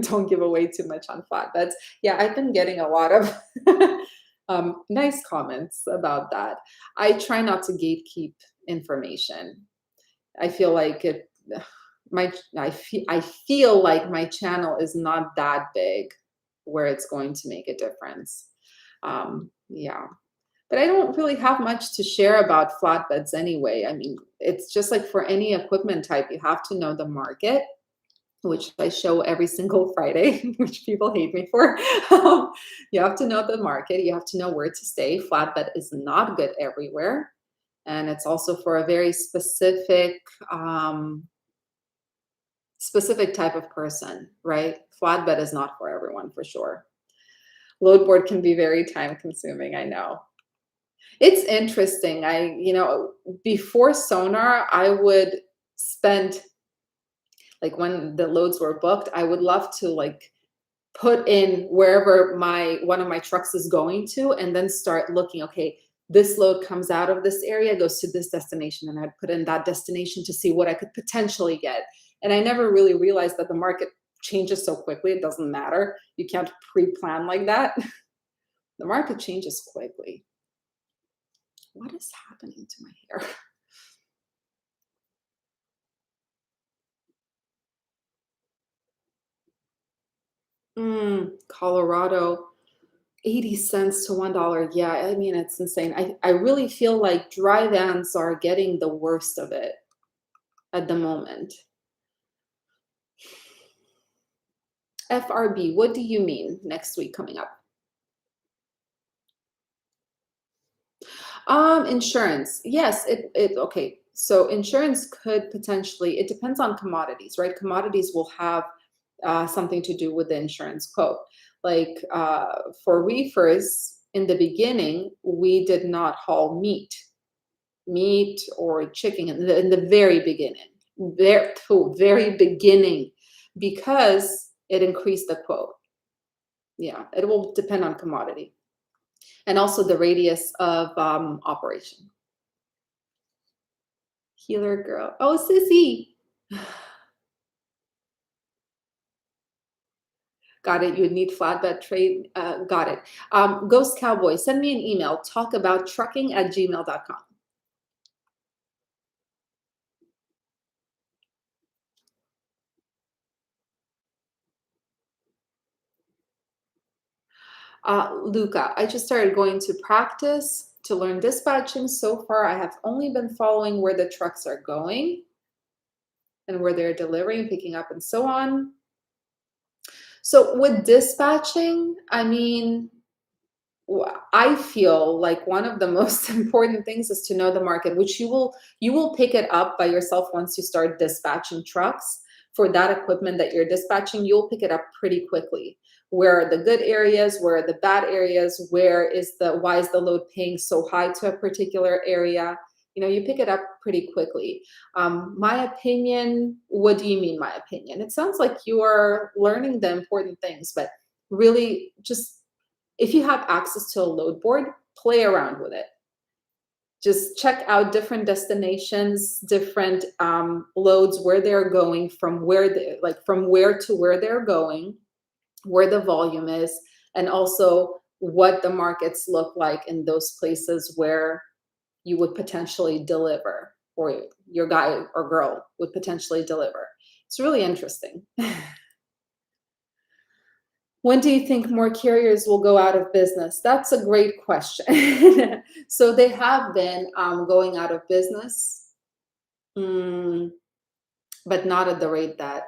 Don't give away too much on flatbeds. Yeah, I've been getting a lot of nice comments about that. I try not to gatekeep information. I feel like it. I feel like my channel is not that big where it's going to make a difference. Yeah, but I don't really have much to share about flatbeds anyway. I mean, it's just like for any equipment type, you have to know the market, which I show every single Friday, which people hate me for. You have to know the market. You have to know where to stay. Flatbed is not good everywhere. And it's also for a very specific type of person, right? Flatbed is not for everyone, for sure. Load board can be very time consuming, I know. It's interesting. Before sonar, I would spend, like when the loads were booked, I would love to like put in wherever my one of my trucks is going to, and then start looking, okay, this load comes out of this area, goes to this destination, and I'd put in that destination to see what I could potentially get. And I never really realized that the market changes so quickly, it doesn't matter. You can't pre-plan like that. The market changes quickly. What is happening to my hair? Colorado, 80 cents to $1. Yeah, I mean, it's insane. I really feel like dry vans are getting the worst of it at the moment. FRB, what do you mean next week coming up? Insurance. Yes, it okay. So insurance could potentially, it depends on commodities, right? Commodities will have something to do with the insurance quote. Like for reefers, in the beginning, we did not haul meat or chicken in the very beginning, very beginning, because it increased the quote. Yeah, it will depend on commodity and also the radius of operation. Healer girl. Oh, sissy. Got it. You would need flatbed trade. Got it. Ghost Cowboy, send me an email. Talk about trucking@gmail.com. Luca, I just started going to practice to learn dispatching. So far, I have only been following where the trucks are going and where they're delivering, picking up, and so on. So with dispatching, I mean, I feel like one of the most important things is to know the market, which you will pick it up by yourself once you start dispatching trucks. For that equipment that you're dispatching, you'll pick it up pretty quickly. Where are the good areas? Where are the bad areas? Why is the load paying so high to a particular area? You pick it up pretty quickly. My opinion, what do you mean, my opinion? It sounds like you are learning the important things, but really just if you have access to a load board, play around with it. Just check out different destinations, different loads, where they're going, from where to where they're going, where the volume is, and also what the markets look like in those places where you would potentially deliver, or your guy or girl would potentially deliver. It's really interesting. When do you think more carriers will go out of business? That's a great question. So they have been going out of business, mm, but not at the rate that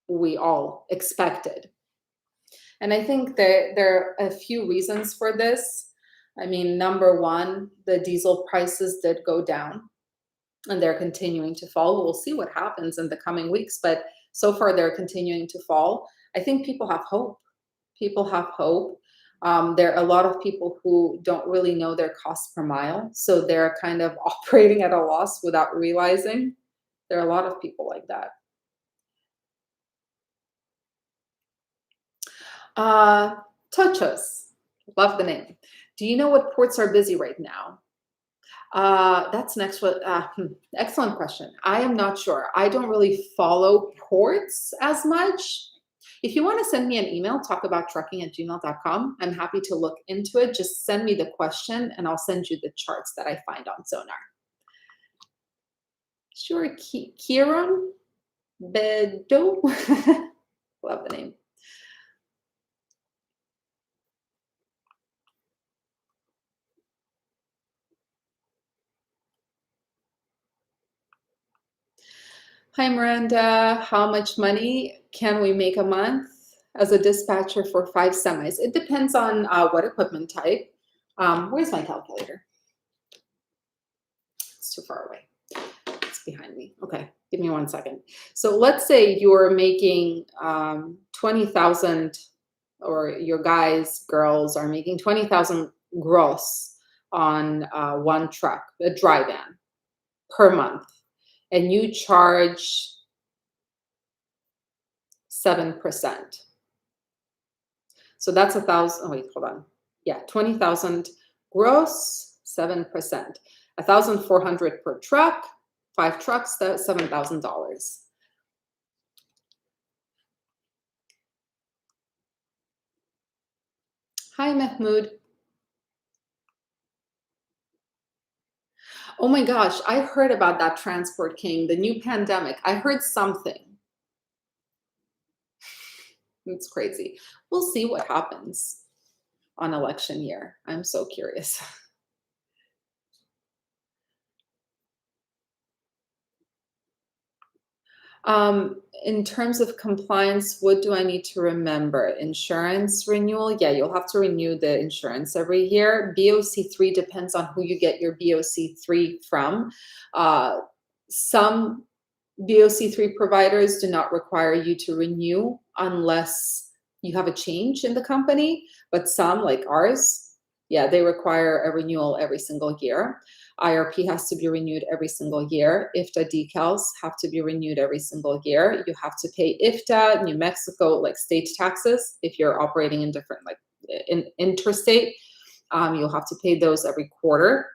we all expected. And I think that there are a few reasons for this. I mean, number one, the diesel prices did go down and they're continuing to fall. We'll see what happens in the coming weeks, but so far they're continuing to fall. I think people have hope. People have hope. There are a lot of people who don't really know their cost per mile, so they're kind of operating at a loss without realizing. There are a lot of people like that. Uh, Touch us. Love the name. Do you know what ports are busy right now? That's next one. Excellent question. I am not sure. I don't really follow ports as much. If you want to send me an email, talkabouttrucking@gmail.com, I'm happy to look into it. Just send me the question and I'll send you the charts that I find on Sonar. Sure, Kieran Bedo. Love the name. Hi, Miranda. How much money can we make a month as a dispatcher for 5 semis? It depends on what equipment type. Where's my calculator? It's too far away. It's behind me. Okay, give me 1 second. So let's say you're making 20,000, or your guys, girls are making 20,000 gross on one truck, a dry van per month, and you charge 7%. So that's a thousand. Oh wait, hold on. Yeah, 20,000 gross, 7%. 1,400 per truck, 5 trucks. That's $7,000. Hi, Mahmoud. Oh my gosh, I heard about that Transport King, the new pandemic. I heard something. It's crazy. We'll see what happens on election year. I'm so curious. In terms of compliance, what do I need to remember? Insurance renewal? Yeah, you'll have to renew the insurance every year. BOC3 depends on who you get your BOC3 from. Some BOC3 providers do not require you to renew unless you have a change in the company, but some, like ours, yeah, they require a renewal every single year. IRP has to be renewed every single year. IFTA decals have to be renewed every single year. You have to pay IFTA, New Mexico, like state taxes if you're operating in different, like in interstate. You'll have to pay those every quarter.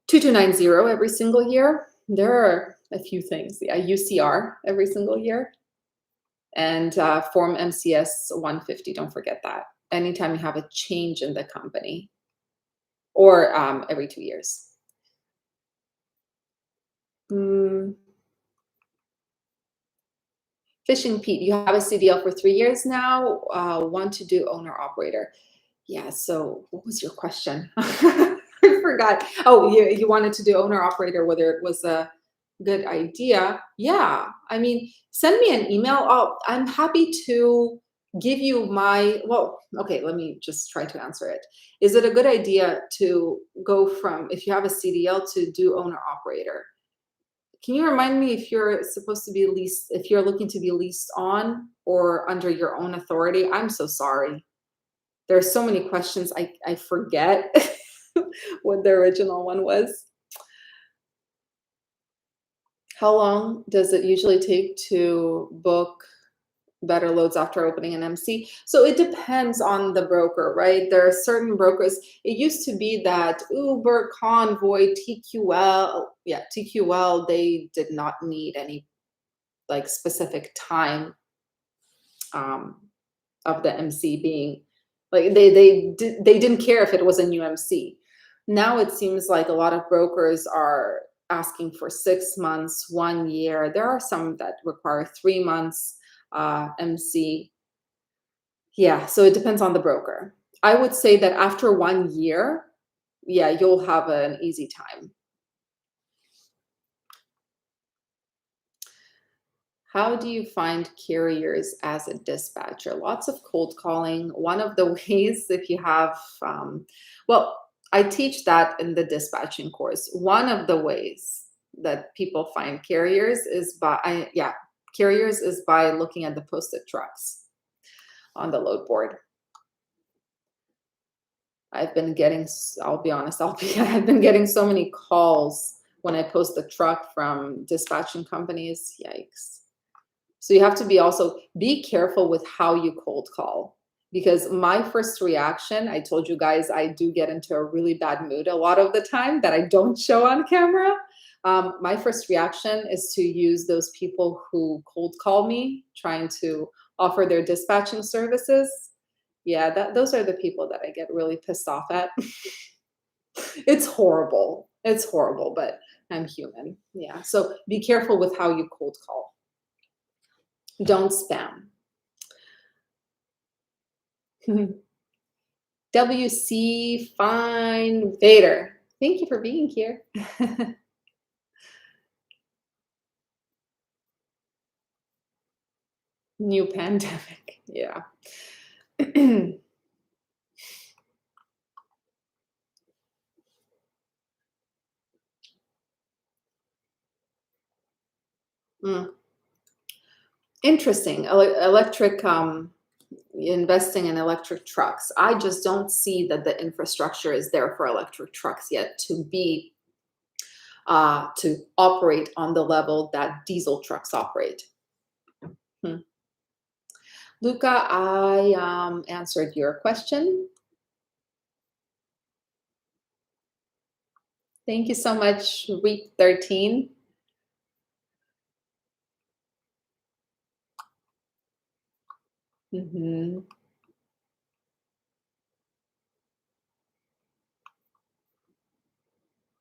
2290 every single year. There are a few things. Yeah, UCR every single year. And Form MCS 150, don't forget that. Anytime you have a change in the company, or every 2 years. Fishing Pete, you have a CDL for 3 years now, want to do owner operator. Yeah, so what was your question? I forgot. Oh, you wanted to do owner operator, whether it was a good idea. Yeah, I mean, send me an email. I'm happy to give you my, well, okay, let me just try to answer it. Is it a good idea to go from, if you have a CDL, to do owner operator? Can you remind me if you're supposed to be leased, if you're looking to be leased on or under your own authority? I'm so sorry. There are so many questions. I forget what the original one was. How long does it usually take to book better loads after opening an MC? So it depends on the broker, right? There are certain brokers. It used to be that Uber, Convoy, TQL, yeah, TQL, they did not need any like specific time of the MC being like they didn't care if it was a new MC. Now it seems like a lot of brokers are asking for 6 months, 1 year. There are some that require 3 months MC. Yeah, so it depends on the broker. I would say that after 1 year, yeah, you'll have an easy time. How do you find carriers as a dispatcher? Lots of cold calling. One of the ways, if you have, well, I teach that in the dispatching course. One of the ways that people find carriers is by, yeah, carriers is by looking at the posted trucks on the load board. I've been getting, I'll be honest, I've been getting so many calls when I post the truck from dispatching companies. Yikes. So you have to be careful with how you cold call, because my first reaction, I told you guys, I do get into a really bad mood a lot of the time that I don't show on camera. My first reaction is to use those people who cold call me, trying to offer their dispatching services. Yeah, those are the people that I get really pissed off at. It's horrible. It's horrible, but I'm human. Yeah, so be careful with how you cold call. Don't spam. WC Fine Vader. Thank you for being here. New pandemic. Yeah. Mm. Interesting. Electric investing in electric trucks. I just don't see that the infrastructure is there for electric trucks yet to operate on the level that diesel trucks operate. Hmm. Luca, I answered your question. Thank you so much, week 13. Hmm.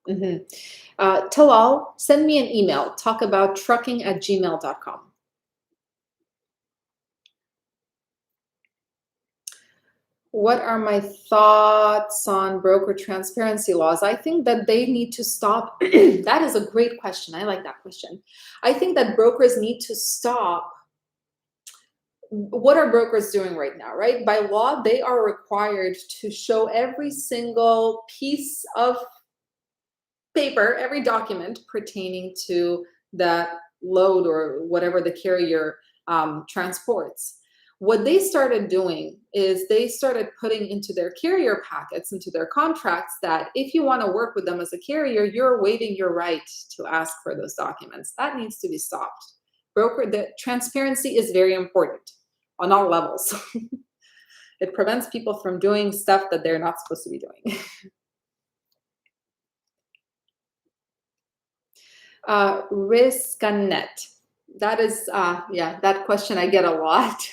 Hmm. Talal, send me an email. Talk about trucking@gmail.com. What are my thoughts on broker transparency laws? I think that they need to stop. That is a great question. I like that question. I think that brokers need to stop. What are brokers doing right now, right? By law, they are required to show every single piece of paper, every document pertaining to that load or whatever the carrier transports. What they started doing is they started putting into their carrier packets, into their contracts, that if you want to work with them as a carrier, you're waiving your right to ask for those documents. That needs to be stopped. The transparency is very important on all levels. It prevents people from doing stuff that they're not supposed to be doing. Risk and net. That is, yeah, that question I get a lot.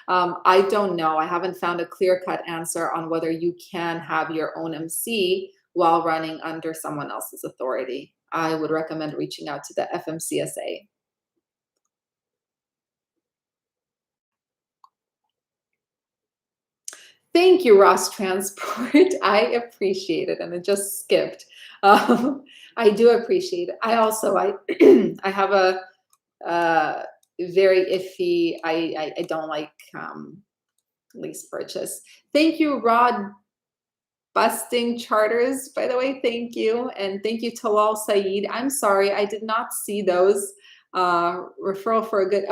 I don't know. I haven't found a clear-cut answer on whether you can have your own MC while running under someone else's authority. I would recommend reaching out to the FMCSA. Thank you, Ross Transport. I appreciate it, and it just skipped. I do appreciate it. I have a very iffy. I don't like lease purchase. Thank you, Rod Busting Charters. By the way, thank you, and thank you, Talal Saeed. I'm sorry, I did not see those. Referral for a good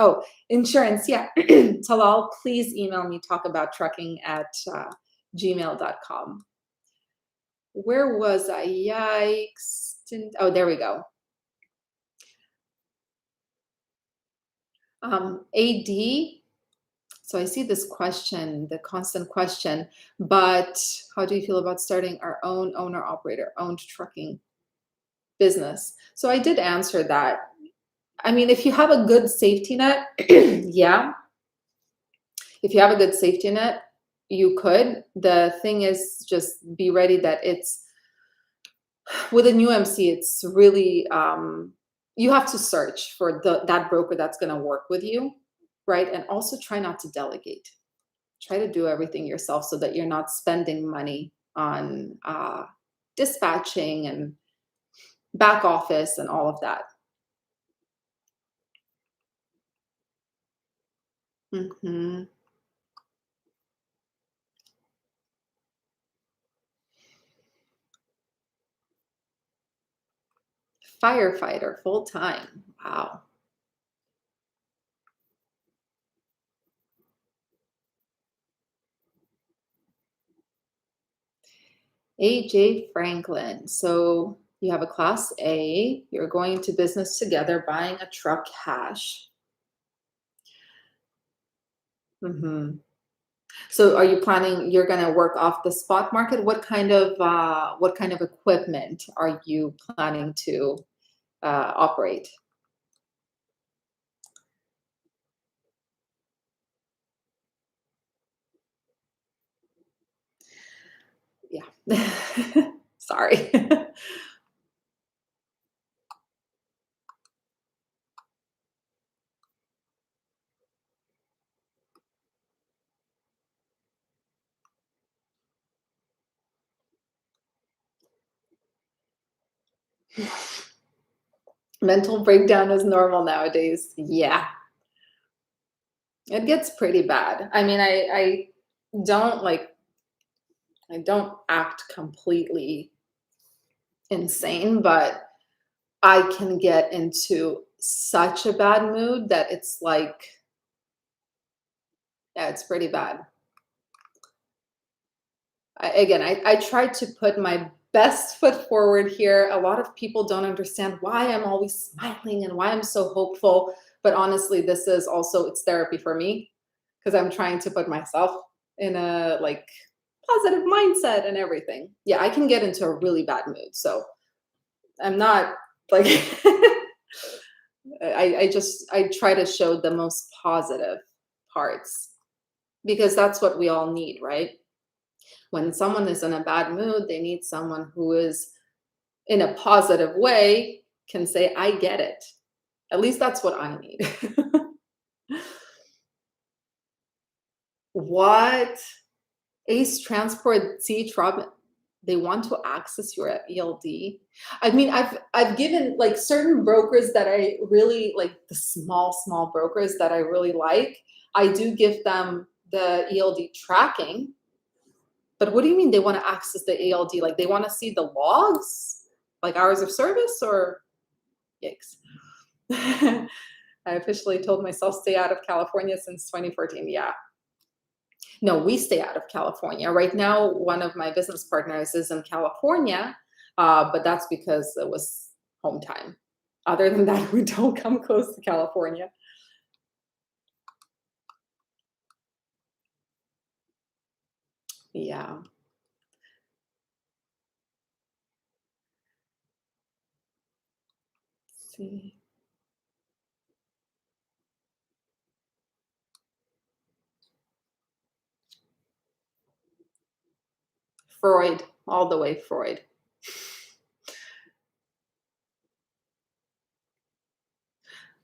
insurance. Yeah, Talal, please email me. Talk about trucking at gmail.com. Where was I? Yikes! Oh, there we go. AD. So I see this question, the constant question, but how do you feel about starting our own owner-operator owned trucking business? So I did answer that. I mean, if you have a good safety net, yeah. If you have a good safety net, you could. The thing is, just be ready that it's with a new MC. It's really you have to search for that broker that's going to work with you, right? And also try not to delegate. Try to do everything yourself so that you're not spending money on dispatching and back office and all of that. Hmm. Firefighter full time. Wow. AJ Franklin. So you have a class A, you're going to business together, buying a truck cash. Hmm. So are you planning, you're going to work off the spot market? What kind of equipment are you planning to operate? Yeah. Sorry. Mental breakdown is normal nowadays. Yeah, it gets pretty bad. I mean, don't like, I don't act completely insane, but I can get into such a bad mood that it's like Yeah, it's pretty bad. I try to put my best foot forward here. A lot of people don't understand why I'm always smiling and why I'm so hopeful. But honestly, this is also it's therapy for me because I'm trying to put myself in a like positive mindset and everything. Yeah, I can get into a really bad mood. So I'm not like I try to show the most positive parts because that's what we all need, right? When someone is in a bad mood, they need someone who is in a positive way can say, I get it. At least that's what I need. What? Ace Transport C Trump, they want to access your ELD. I mean, I've given like certain brokers that I really like the small brokers that I really like. I do give them the ELD tracking. But what do you mean they want to access the ELD? Like they want to see the logs, like hours of service, or yikes? I officially told myself stay out of California since 2014. Yeah. No, we stay out of California. Right now, one of my business partners is in California, but that's because it was home time. Other than that, we don't come close to California. Yeah. Let's see. Freud, all the way Freud.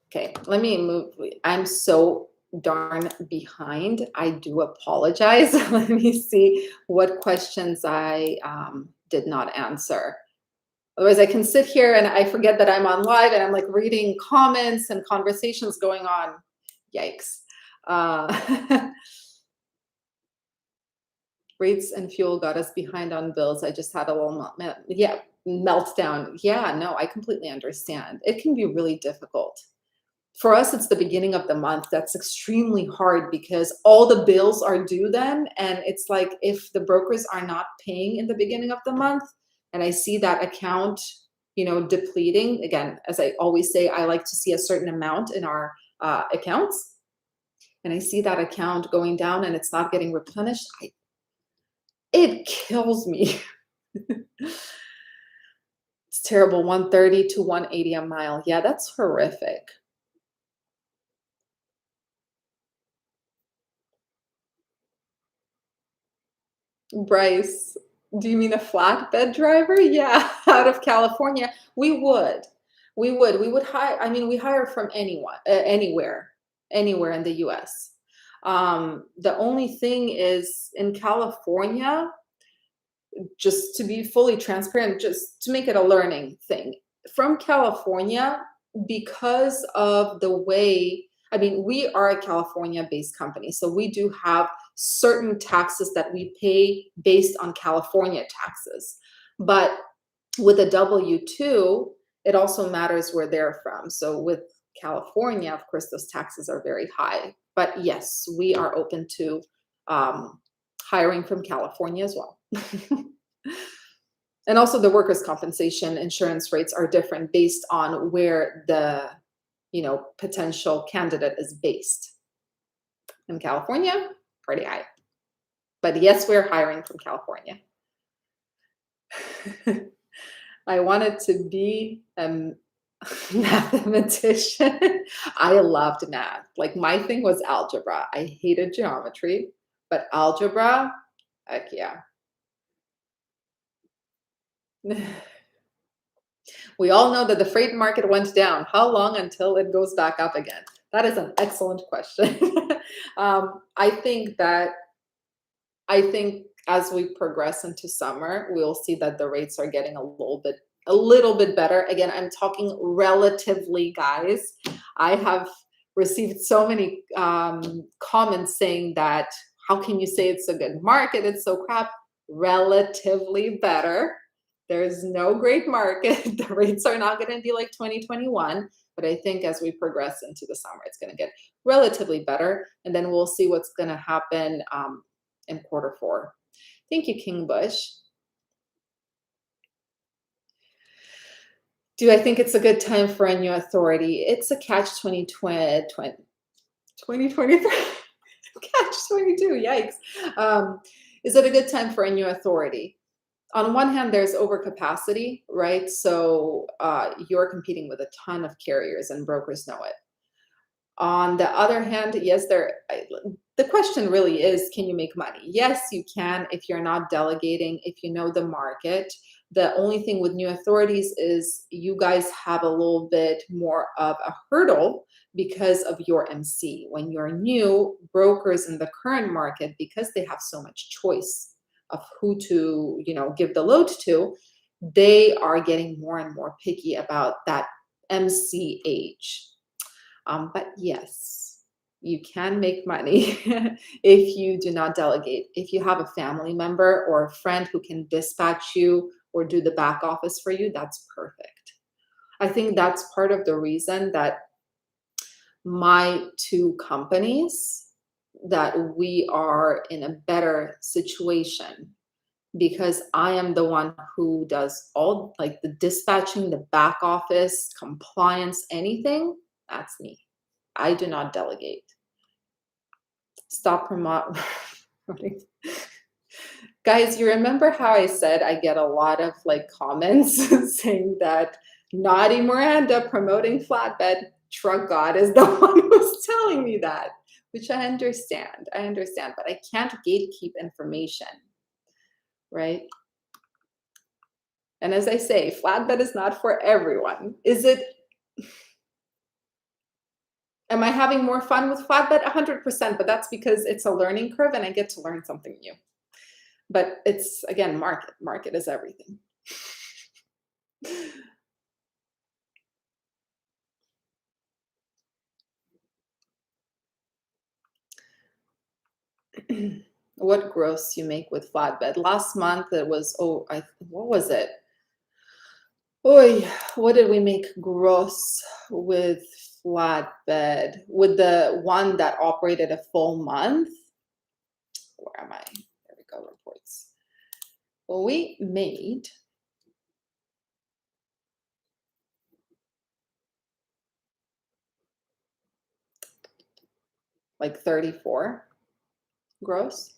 Okay, let me move. I'm so darn behind. I do apologize. Let me see what questions I did not answer. Otherwise, I can sit here and I forget that I'm on live and I'm like reading comments and conversations going on. Yikes. Uh, rates and fuel got us behind on bills. I just had a little, yeah, meltdown. Yeah, no, I completely understand. It can be really difficult. For us, it's the beginning of the month. That's extremely hard because all the bills are due then. And it's like if the brokers are not paying in the beginning of the month, and I see that account, depleting, again, as I always say, I like to see a certain amount in our accounts. And I see that account going down and it's not getting replenished. It kills me. It's terrible. 130 to 180 a mile. Yeah, that's horrific. Bryce, do you mean a flatbed driver? Yeah, out of California. We would. We would hire, I mean, we hire from anyone, anywhere in the US. The only thing is in California, just to be fully transparent, just to make it a learning thing. From California, because of the way, I mean, we are a California based company. So we do have certain taxes that we pay based on California taxes. But with a W 2, it also matters where they're from. So with California, of course, those taxes are very high. But yes, we are open to hiring from California as well. And also the workers' compensation insurance rates are different based on where the potential candidate is based. In California, pretty high. But yes, we're hiring from California. I wanted to be a mathematician. I loved math. Like my thing was algebra. I hated geometry, but algebra, heck yeah. We all know that the freight market went down. How long until it goes back up again? That is an excellent question. I think that as we progress into summer, we'll see that the rates are getting a little bit better. Again, I'm talking relatively, guys. I have received so many comments saying that how can you say it's a good market? It's so crap. Relatively better. There's no great market. The rates are not going to be like 2021, but I think as we progress into the summer, it's going to get relatively better. And then we'll see what's going to happen in quarter four. Thank you, King Bush. Do I think it's a good time for a new authority? It's a catch 2023. Catch 22. Yikes. Is it a good time for a new authority? On one hand, there's overcapacity, right? So you're competing with a ton of carriers and brokers know it. On the other hand, yes, the question really is, can you make money? Yes, you can if you're not delegating, if you know the market. The only thing with new authorities is you guys have a little bit more of a hurdle because of your MC. When you're new, brokers in the current market, because they have so much choice of who to, give the load to, they are getting more and more picky about that MC age. But yes, you can make money if you do not delegate. If you have a family member or a friend who can dispatch you or do the back office for you, that's perfect. I think that's part of the reason that my two companies, that we are in a better situation, because I am the one who does all, like, the dispatching, the back office, compliance, anything. That's me. I do not delegate. Stop promoting. Guys, you remember how I said I get a lot of comments saying that naughty Miranda promoting Flatbed? Truck God is the one who's telling me that, which I understand. But I can't gatekeep information, right? And as I say, Flatbed is not for everyone. Is it? Am I having more fun with Flatbed? 100%, but that's because it's a learning curve and I get to learn something new. But it's, again, market. Market is everything. What gross you make with Flatbed? Last month it was, what was it? Oy, what did we make gross with Flatbed? With the one that operated a full month? Where am I? There we go, reports. Well, we made like 34 gross.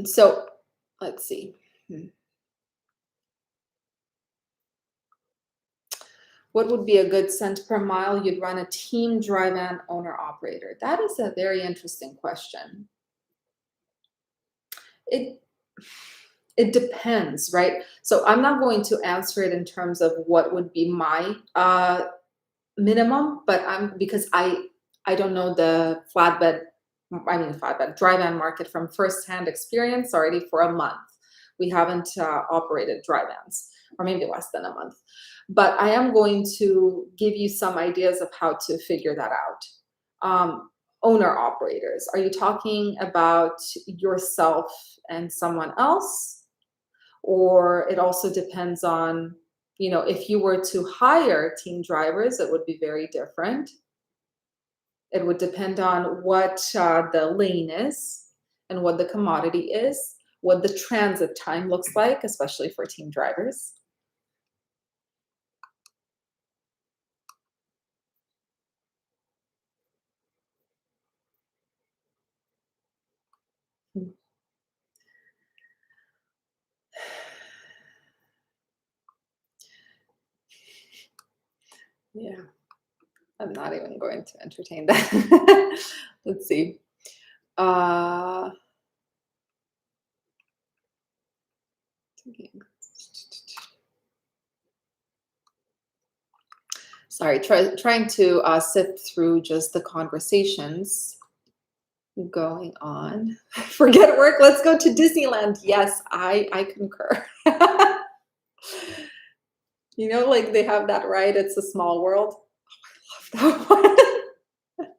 So let's see. What would be a good cent per mile you'd run a team dry van owner operator? That is a very interesting question. It depends, right? So I'm not going to answer it in terms of what would be my minimum, but because I don't know the flatbed dry van market from firsthand experience already for a month. We haven't operated dry vans, or maybe less than a month. But I am going to give you some ideas of how to figure that out. Owner operators, are you talking about yourself and someone else? Or it also depends on, if you were to hire team drivers, it would be very different. It would depend on what the lane is and what the commodity is, what the transit time looks like, especially for team drivers. Yeah, I'm not even going to entertain that. Let's see. Sorry, trying to sift through just the conversations going on. Forget work, let's go to Disneyland. Yes, I concur. Like they have that ride, It's a Small World. Oh, I love that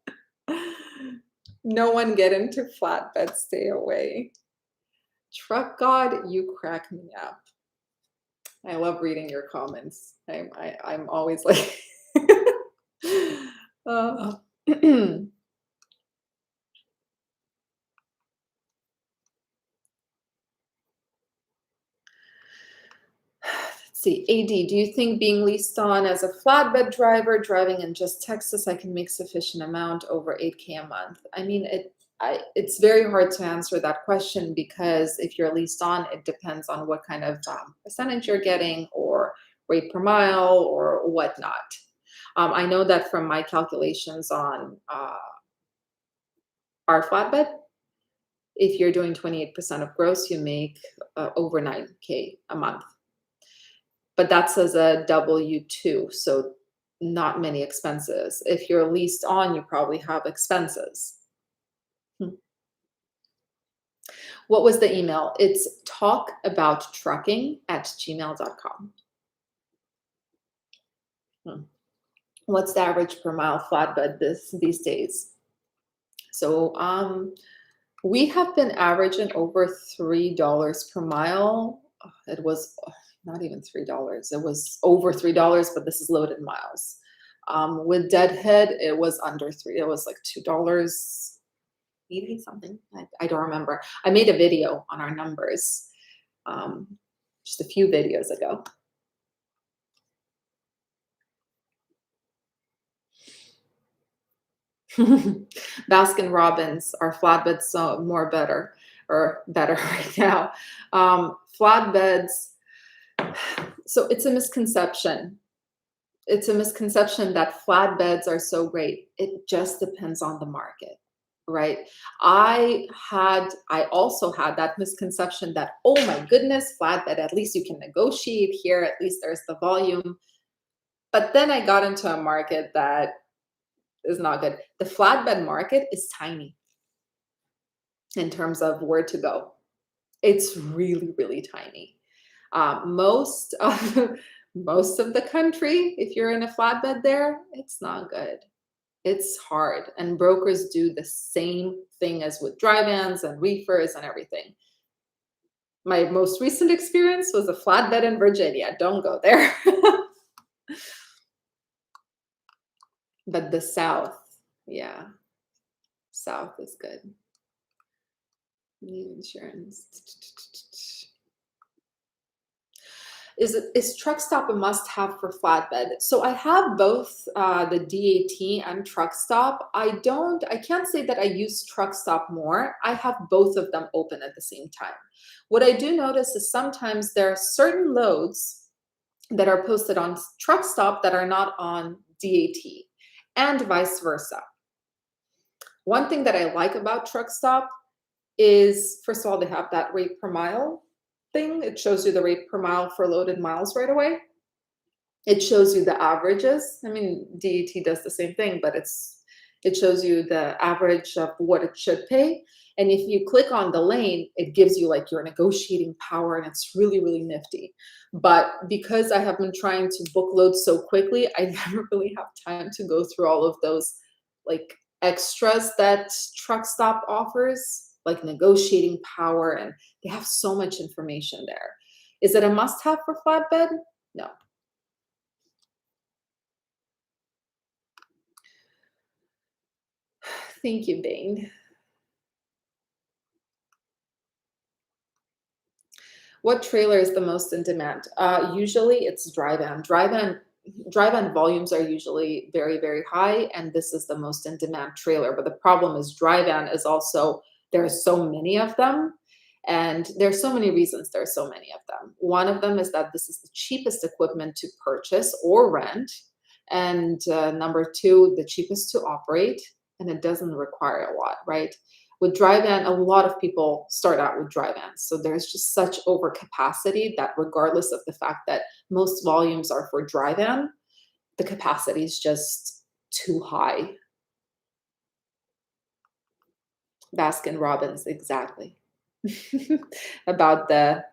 one. No one get into Flatbed, stay away. Truck God, you crack me up. I love reading your comments. I'm always like, uh, let's see. AD, do you think being leased on as a flatbed driver, driving in just Texas, I can make sufficient amount over 8K a month? I mean, it's very hard to answer that question because if you're leased on, it depends on what kind of percentage you're getting or rate per mile or whatnot. I know that from my calculations on our flatbed, if you're doing 28% of gross, you make over 9K a month. But that's as a W-2, so not many expenses. If you're leased on, you probably have expenses. What was the email? It's talkabouttrucking@gmail.com. What's the average per mile flatbed these days? So we have been averaging over $3 per mile. It was not even $3. It was over $3, but this is loaded miles. With Deadhead, it was under $3. It was like $2.80 something. I don't remember. I made a video on our numbers just a few videos ago. Baskin Robbins, our flatbeds so more better right now. Flatbeds. So it's a misconception. It's a misconception that flatbeds are so great. It just depends on the market, right? I also had that misconception that, oh my goodness, flatbed, at least you can negotiate here, at least there's the volume. But then I got into a market that is not good. The flatbed market is tiny in terms of where to go. It's really, really tiny. Most of the country, if you're in a flatbed there, it's not good. It's hard. And brokers do the same thing as with dry vans and reefers and everything. My most recent experience was a flatbed in Virginia. Don't go there. But the South, yeah, South is good. New insurance. Is truck stop a must-have for flatbed? So I have both the DAT and truck stop. I can't say that I use truck stop more. I have both of them open at the same time. What I do notice is sometimes there are certain loads that are posted on truck stop that are not on DAT, and vice versa. One thing that I like about truck stop is, first of all, they have that rate per mile thing. It shows you the rate per mile for loaded miles right away. It shows you the averages. I mean, DAT does the same thing, but it shows you the average of what it should pay. And if you click on the lane, it gives you like your negotiating power, and it's really, really nifty. But because I have been trying to book loads so quickly, I never really have time to go through all of those like extras that truck stop offers, like negotiating power, and they have so much information there. Is it a must-have for flatbed? No. Thank you, Bane. What trailer is the most in demand? Usually it's dry van. Dry van volumes are usually very, very high, and this is the most in demand trailer. But the problem is dry van is also, there are so many of them, and there's so many reasons there are so many of them. One of them is that this is the cheapest equipment to purchase or rent. And number two, the cheapest to operate, and it doesn't require a lot, right? With dry van, a lot of people start out with dry vans. So there's just such overcapacity that regardless of the fact that most volumes are for dry van, the capacity is just too high. Baskin Robbins, exactly. About the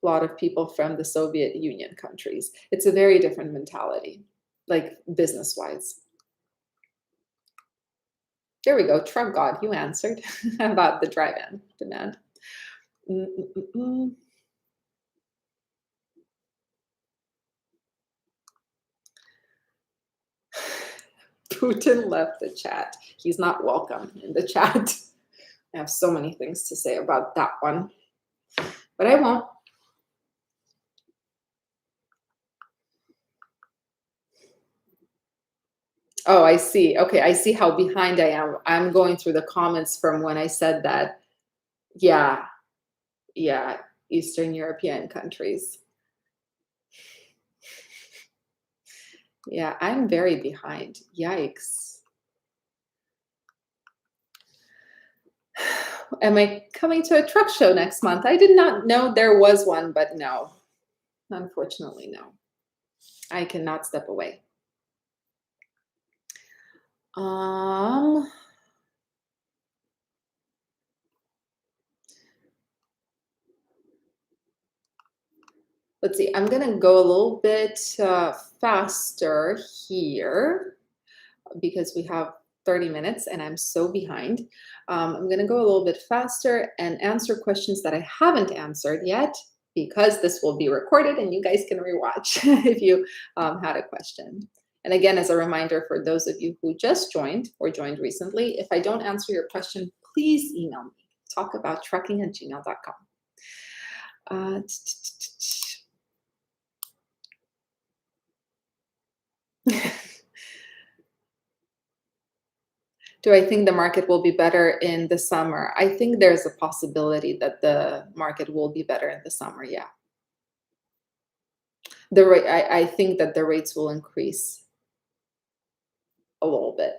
lot of people from the Soviet Union countries. It's a very different mentality, like business-wise. There we go. Truck God, you answered about the dry van demand. Putin left the chat. He's not welcome in the chat. I have so many things to say about that one, but I won't. Oh, I see. Okay, I see how behind I am. I'm going through the comments from when I said that. Yeah, yeah, Eastern European countries. Yeah, I'm very behind. Yikes. Am I coming to a truck show next month? I did not know there was one, but no. Unfortunately, no. I cannot step away. Um, let's see. I'm gonna go a little bit faster here because we have 30 minutes and I'm so behind. I'm gonna go a little bit faster and answer questions that I haven't answered yet because this will be recorded and you guys can rewatch if you had a question. And again, as a reminder for those of you who just joined or joined recently, if I don't answer your question, please email me, talkabouttrucking@gmail.com. Do I think the market will be better in the summer? I think there's a possibility that the market will be better in the summer, yeah. The rate, I think that the rates will increase a little bit.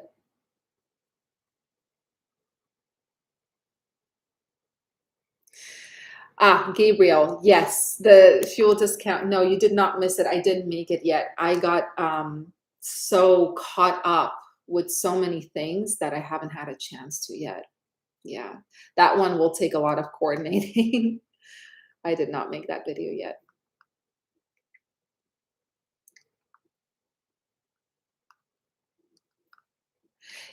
Ah, Gabriel, yes, the fuel discount. No, you did not miss it. I didn't make it yet. I got so caught up with so many things that I haven't had a chance to yet. Yeah, that one will take a lot of coordinating. I did not make that video yet.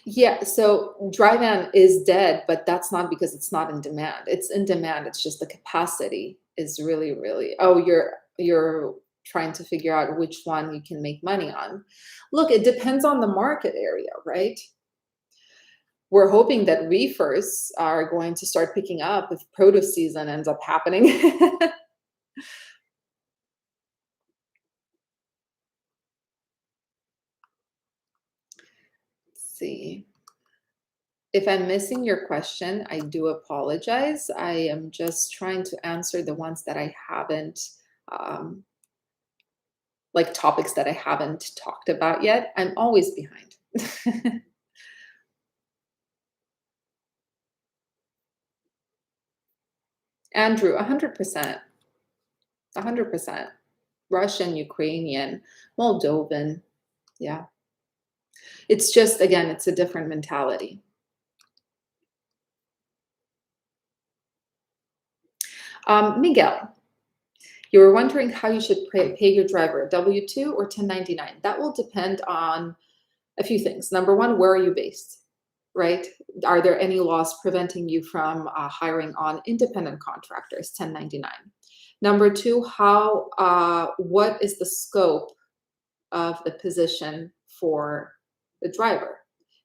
Yeah, so dry van is dead, but that's not because it's not in demand. It's in demand. It's just the capacity is really, really. Oh, you're trying to figure out which one you can make money on. Look, it depends on the market area, right? We're hoping that reefers are going to start picking up if produce season ends up happening. Let's see. If I'm missing your question, I do apologize. I am just trying to answer the ones that I haven't, um, like topics that I haven't talked about yet. I'm always behind. Andrew, 100%, 100%. Russian, Ukrainian, Moldovan. Yeah. It's just, again, it's a different mentality. Miguel, you were wondering how you should pay your driver, W-2 or 1099. That will depend on a few things. Number one, where are you based, right? Are there any laws preventing you from hiring on independent contractors, 1099? Number two, what is the scope of the position for the driver?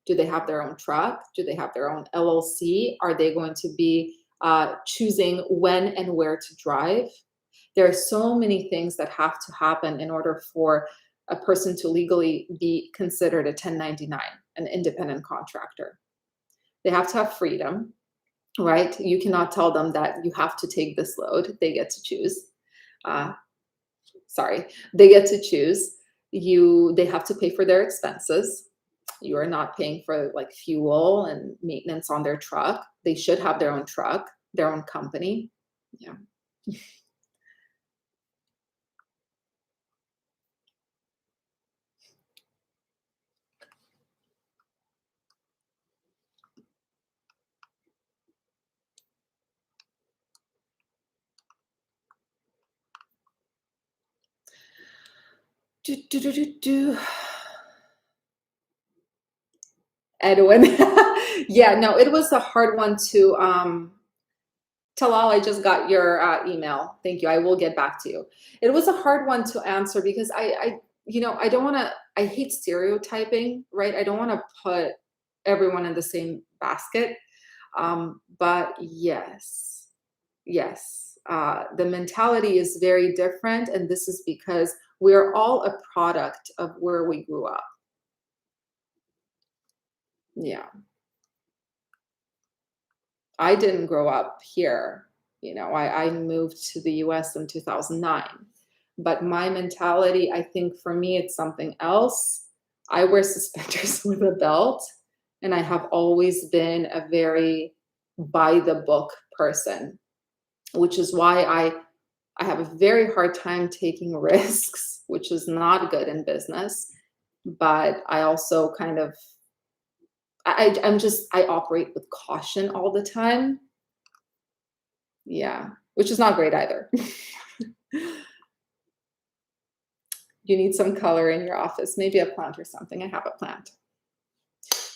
Do they have their own truck? Do they have their own LLC? Are they going to be choosing when and where to drive? There are so many things that have to happen in order for a person to legally be considered a 1099, an independent contractor. They have to have freedom, right? You cannot tell them that you have to take this load. They get to choose. They get to choose. They have to pay for their expenses. You are not paying for like fuel and maintenance on their truck. They should have their own truck, their own company. Yeah. Edwin. Yeah, no, it was a hard one to Talal, I just got your email. Thank you. I will get back to you. It was a hard one to answer because I don't want to, I hate stereotyping, right? I don't want to put everyone in the same basket. But yes, yes, the mentality is very different. And this is because we're all a product of where we grew up. Yeah. I didn't grow up here. I moved to the US in 2009. But my mentality, I think for me, it's something else. I wear suspenders with a belt, and I have always been a very by the book person, which is why I have a very hard time taking risks, which is not good in business. But I also kind of I operate with caution all the time. Yeah, which is not great either. You need some color in your office, maybe a plant or something. I have a plant.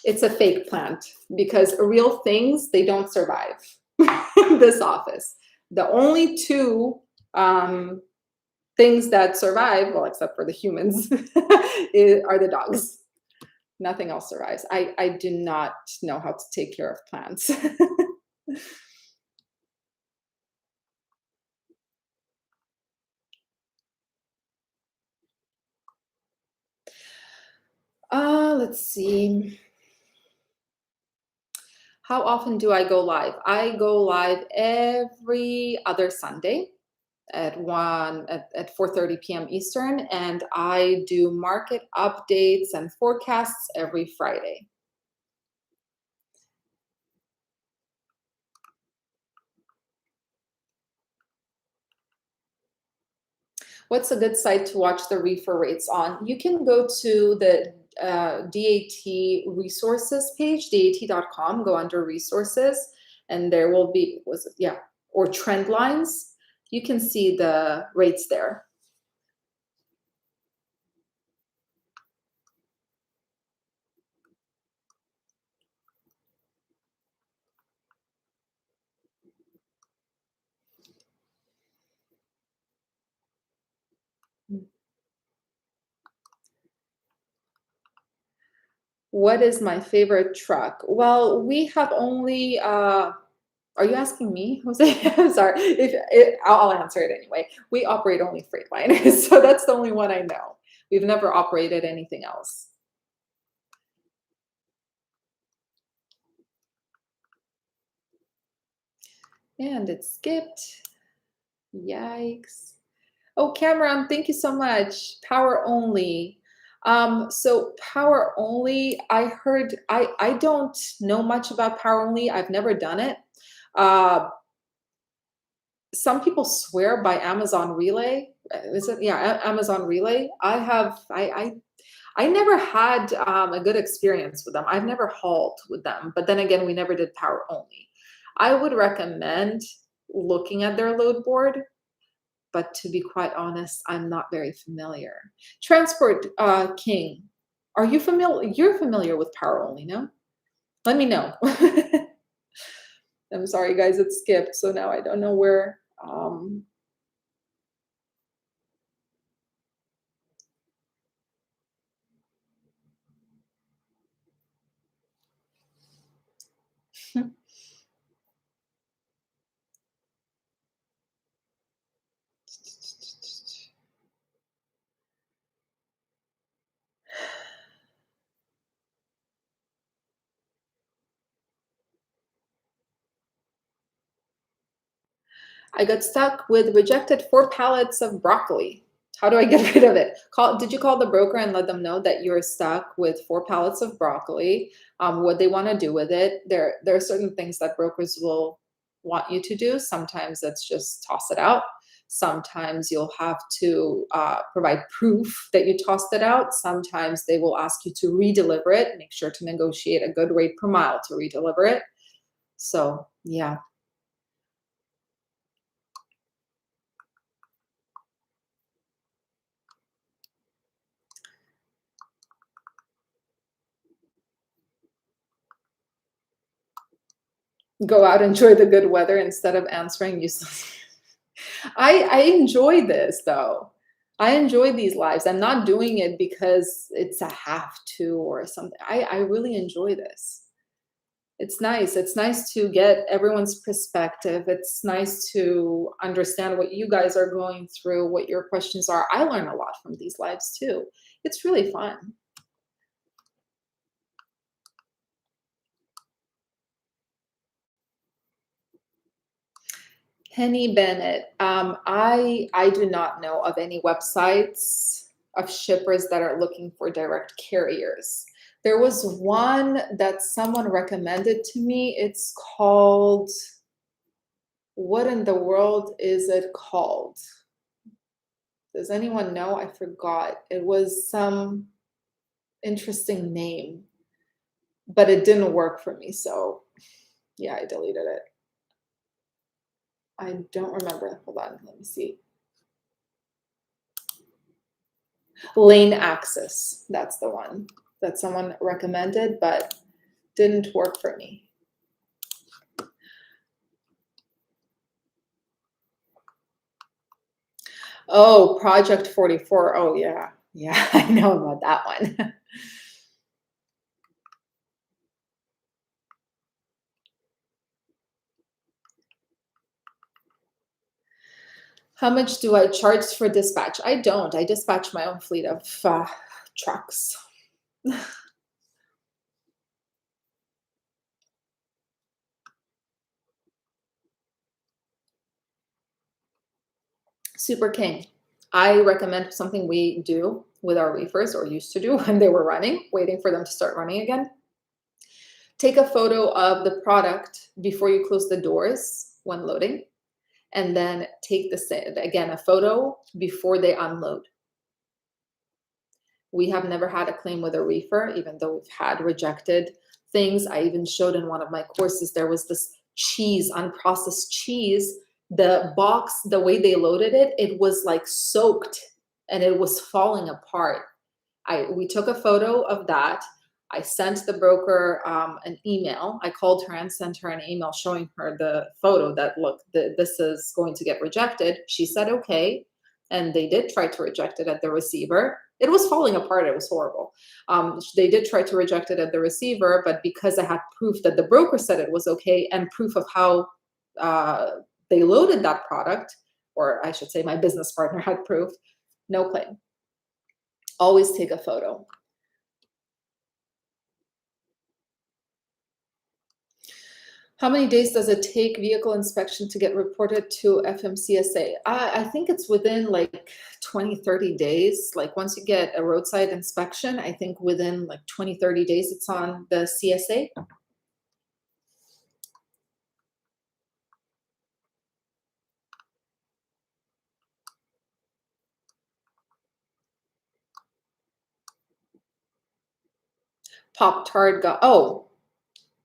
It's a fake plant because real things, they don't survive this office. The only two things that survive, well, except for the humans, are the dogs. Nothing else survives. I do not know how to take care of plants. Let's see. How often do I go live? I go live every other Sunday at 4:30 p.m. Eastern, and I do market updates and forecasts every Friday. What's a good site to watch the reefer rates on? You can go to the DAT resources page, dat.com, go under resources, and there will be, yeah, or trend lines. You can see the rates there. What is my favorite truck? Well, we have only are you asking me, Jose? I'm sorry. I'll answer it anyway. We operate only Freightliners, so that's the only one I know. We've never operated anything else. And it skipped. Yikes. Oh, Cameron, thank you so much. Power only. So power only, I heard, I don't know much about power only. I've never done it. Uh, some people swear by Amazon Relay. Is it? Yeah, Amazon Relay. I never had a good experience with them. I've never hauled with them, but then again, we never did power only. I would recommend looking at their load board, but to be quite honest, I'm not very familiar. Transport King, are you familiar? You're familiar with power only, no? Let me know. I'm sorry, guys, it skipped, so now I don't know where. I got stuck with rejected 4 pallets of broccoli. How do I get rid of it? Did you call the broker and let them know that you're stuck with 4 pallets of broccoli? What they want to do with it? There are certain things that brokers will want you to do. Sometimes it's just toss it out. Sometimes you'll have to provide proof that you tossed it out. Sometimes they will ask you to redeliver it. Make sure to negotiate a good rate per mile to redeliver it. So yeah. Go out, enjoy the good weather instead of answering useless. I enjoy this though. I enjoy these lives. I'm not doing it because it's a have to or something. I really enjoy this. It's nice. It's nice to get everyone's perspective. It's nice to understand what you guys are going through, what your questions are. I learn a lot from these lives too. It's really fun. Penny Bennett. I do not know of any websites of shippers that are looking for direct carriers. There was one that someone recommended to me. It's called, what in the world is it called? Does anyone know? I forgot. It was some interesting name, but it didn't work for me. So yeah, I deleted it. I don't remember. Hold on, let me see. Lane Access. That's the one that someone recommended, but didn't work for me. Oh, Project 44. Oh, yeah. Yeah, I know about that one. How much do I charge for dispatch? I don't. I dispatch my own fleet of trucks. Super King. I recommend something we do with our reefers, or used to do when they were running, waiting for them to start running again. Take a photo of the product before you close the doors when loading, and then take again a photo before they unload. We have never had a claim with a reefer, even though we've had rejected things. I even showed in one of my courses, there was this cheese, unprocessed cheese. The box, the way they loaded it, it was like soaked and it was falling apart. We took a photo of that. I sent the broker an email. I called her and sent her an email showing her the photo that, look, this is going to get rejected. She said, okay. And they did try to reject it at the receiver. It was falling apart. It was horrible. They did try to reject it at the receiver, but because I had proof that the broker said it was okay and proof of how they loaded that product, or I should say my business partner had proof, no claim. Always take a photo. How many days does it take vehicle inspection to get reported to FMCSA? I think it's within like 20, 30 days. Like once you get a roadside inspection, I think within like 20, 30 days, it's on the CSA. Pop-Tart got, oh,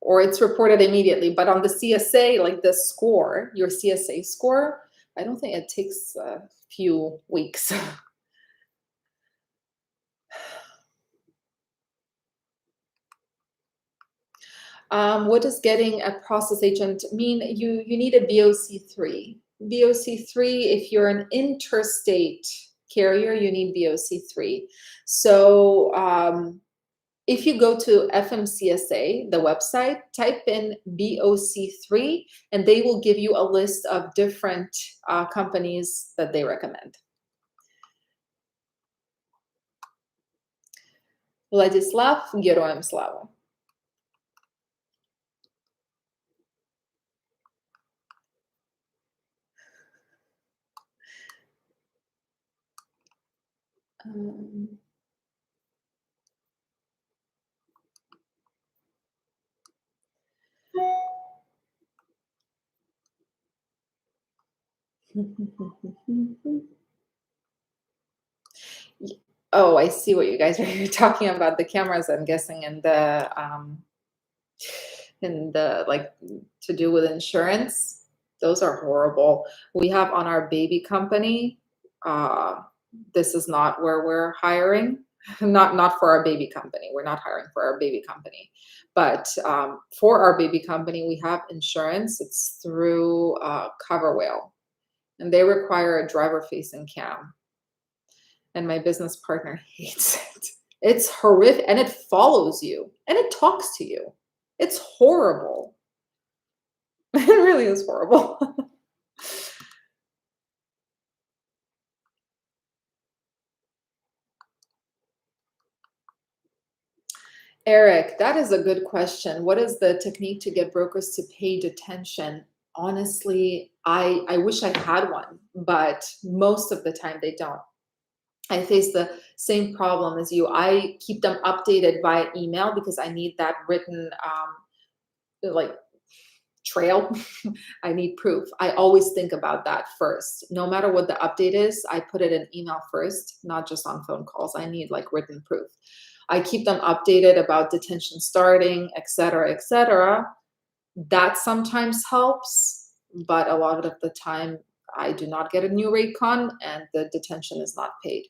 or it's reported immediately. But on the CSA, like the score, your CSA score, I don't think it takes a few weeks. What does getting a process agent mean? You need a BOC3. BOC3, if you're an interstate carrier, you need BOC3. So if you go to FMCSA, the website, type in BOC3, and they will give you a list of different companies that they recommend. Vladislav, Героям слава. Um, Oh, I see what you guys are talking about. The cameras, I'm guessing, in the like to do with insurance. Those are horrible. We have on our baby company. Uh, this is not where we're hiring. Not for our baby company. We're not hiring for our baby company, but for our baby company, we have insurance. It's through CoverWhale, and they require a driver-facing cam. and my business partner hates it. It's horrific, and it follows you, and it talks to you. It's horrible. It really is horrible. Eric, that is a good question. What is the technique to get brokers to pay attention? Honestly, I wish I had one, but most of the time they don't. I face the same problem as you. I keep them updated via email because I need that written like trail. I need proof. I always think about that first. No matter what the update is, I put it in email first, not just on phone calls. I need like written proof. I keep them updated about detention starting, et cetera, et cetera. That sometimes helps, but a lot of the time I do not get a new rate con and the detention is not paid.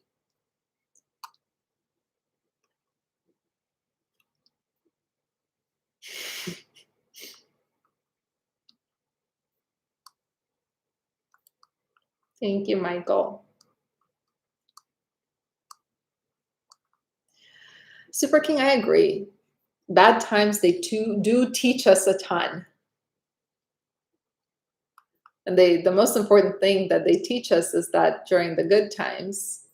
Thank you, Michael. Super King, I agree. Bad times, they too do teach us a ton. And the most important thing that they teach us is that during the good times,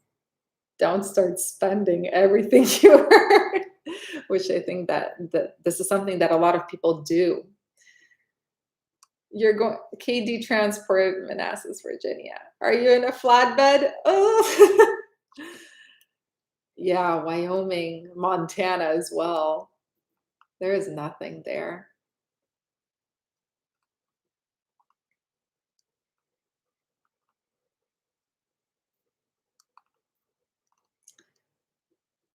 don't start spending everything you earn, which I think that this is something that a lot of people do. You're going KD Transport, Manassas, Virginia. Are you in a flatbed? Oh, yeah, Wyoming, Montana as well. There is nothing there.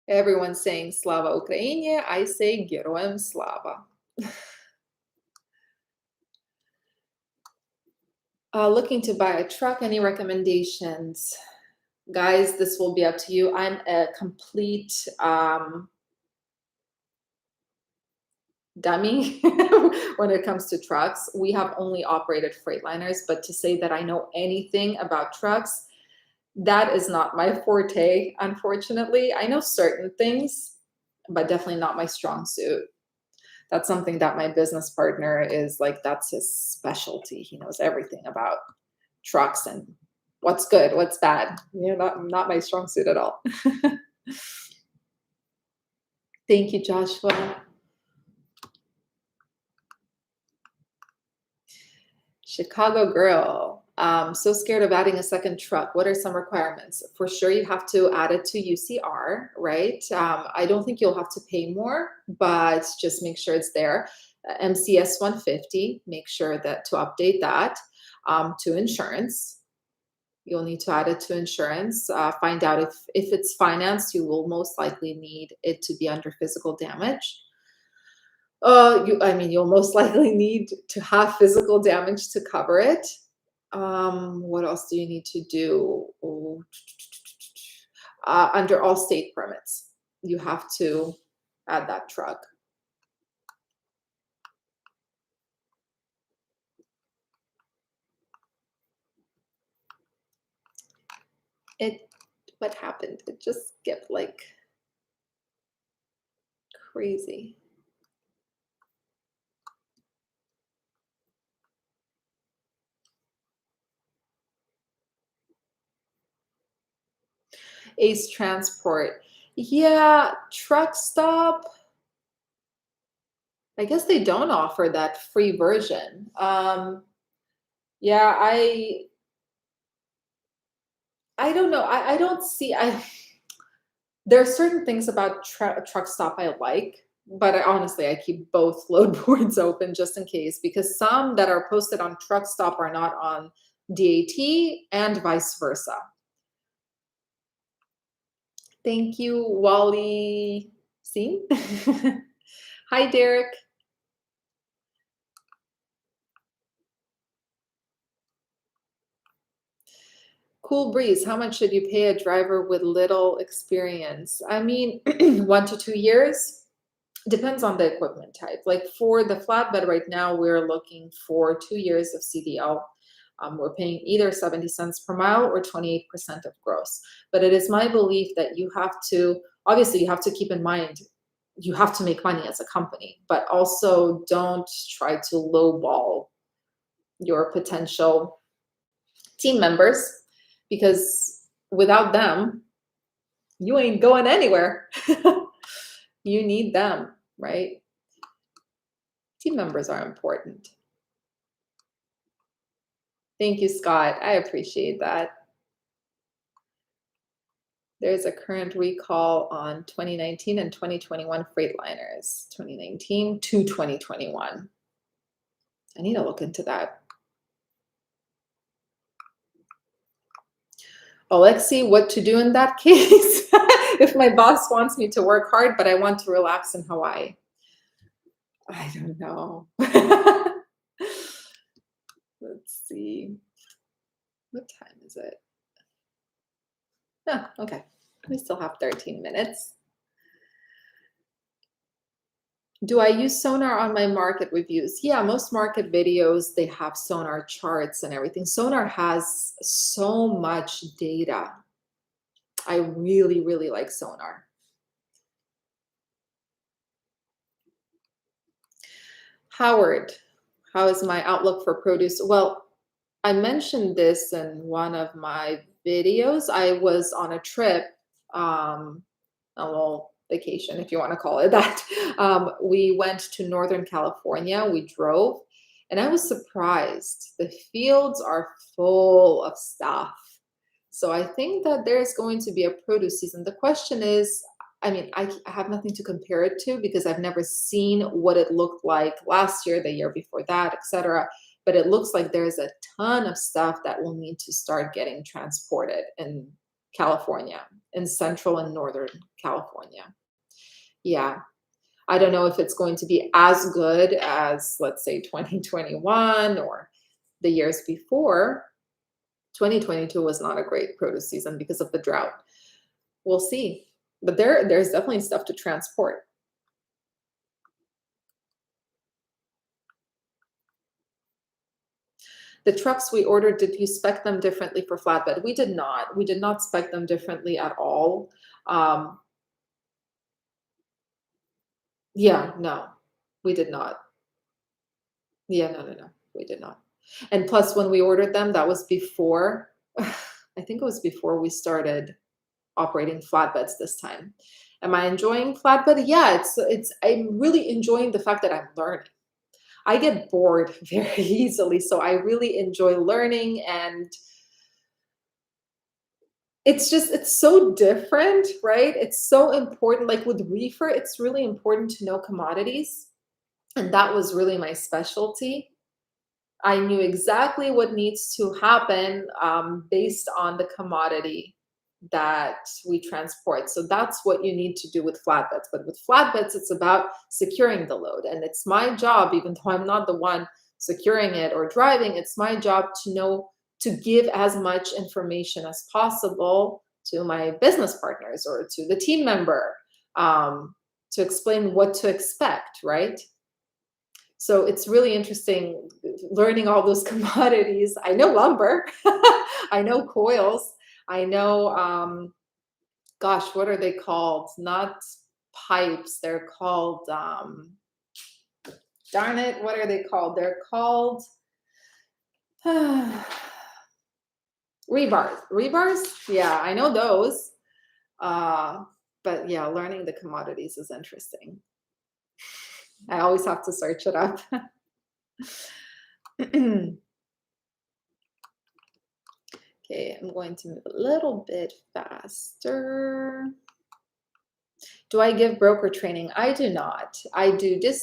Everyone's saying Slava Ukraini. I say Geroem Slava. Looking to buy a truck. Any recommendations? Guys, this will be up to you. I'm a complete dummy when it comes to trucks. We have only operated Freightliners, but to say that I know anything about trucks, that is not my forte, unfortunately. I know certain things, but definitely not my strong suit. That's something that my business partner is like, that's his specialty. He knows everything about trucks and what's good, what's bad. You know, not my strong suit at all. Thank you, Joshua. Chicago girl. So scared of adding a second truck. What are some requirements? For sure, you have to add it to UCR, right? I don't think you'll have to pay more, but just make sure it's there. MCS 150, make sure that to update that to insurance. You'll need to add it to insurance. Find out if it's financed, you will most likely need it to be under physical damage. You'll most likely need to have physical damage to cover it. What else do you need to do? Under all state permits, you have to add that truck. What happened? It just skipped like crazy. Ace Transport. Yeah, truck stop. I guess they don't offer that free version. Yeah, I don't know. I don't see. There are certain things about truck stop I like, but honestly, I keep both load boards open just in case because some that are posted on truck stop are not on DAT and vice versa. Thank you, Wally. See? Hi, Derek. Cool breeze. How much should you pay a driver with little experience? I mean, 1 to 2 years. Depends on the equipment type. Like for the flatbed right now, we're looking for 2 years of CDL. We're paying either 70 cents per mile or 28% of gross. But it is my belief that you have to, obviously, you have to keep in mind, you have to make money as a company, but also don't try to lowball your potential team members, because without them, you ain't going anywhere. You need them, right? Team members are important. Thank you, Scott. I appreciate that. There's a current recall on 2019 and 2021 Freightliners, 2019 to 2021. I need to look into that. Alexi, what to do in that case? If my boss wants me to work hard, but I want to relax in Hawaii. I don't know. Let's see. What time is it? Oh, okay. We still have 13 minutes. Do I use Sonar on my market reviews? Yeah, most market videos, they have Sonar charts and everything. Sonar has so much data. I really, really like Sonar. Howard, how is my outlook for produce? Well, I mentioned this in one of my videos. I was on a trip, a little vacation, if you want to call it that. We went to Northern California. We drove, and I was surprised. The fields are full of stuff. So I think that there's going to be a produce season. The question is, I mean, I have nothing to compare it to because I've never seen what it looked like last year, the year before that, etc. But it looks like there's a ton of stuff that will need to start getting transported in California, in Central and Northern California. Yeah. I don't know if it's going to be as good as, let's say, 2021 or the years before. 2022 was not a great produce season because of the drought. We'll see. But there's definitely stuff to transport. The trucks we ordered, did you spec them differently for flatbed? We did not. We did not spec them differently at all. Yeah, no, we did not. Yeah, no, we did not. And plus, when we ordered them, that was before, I think it was before we started operating flatbeds this time. Am I enjoying flatbed? Yeah, I'm really enjoying the fact that I'm learning. I get bored very easily, so I really enjoy learning, and it's so different, right? It's so important. Like with reefer, it's really important to know commodities, and that was really my specialty. I knew exactly what needs to happen based on the commodity that we transport. So that's what you need to do with flatbeds. But with flatbeds, it's about securing the load. And it's my job, even though I'm not the one securing it or driving, it's my job to know, to give as much information as possible to my business partners or to the team member to explain what to expect, right? So it's really interesting learning all those commodities. I know lumber, I know coils, I know, gosh, what are they called? Not pipes, they're called, darn it, what are they called? They're called rebars. Rebars? Yeah, I know those. But yeah, learning the commodities is interesting. I always have to search it up. Okay, I'm going to move a little bit faster. Do I give broker training? I do not. I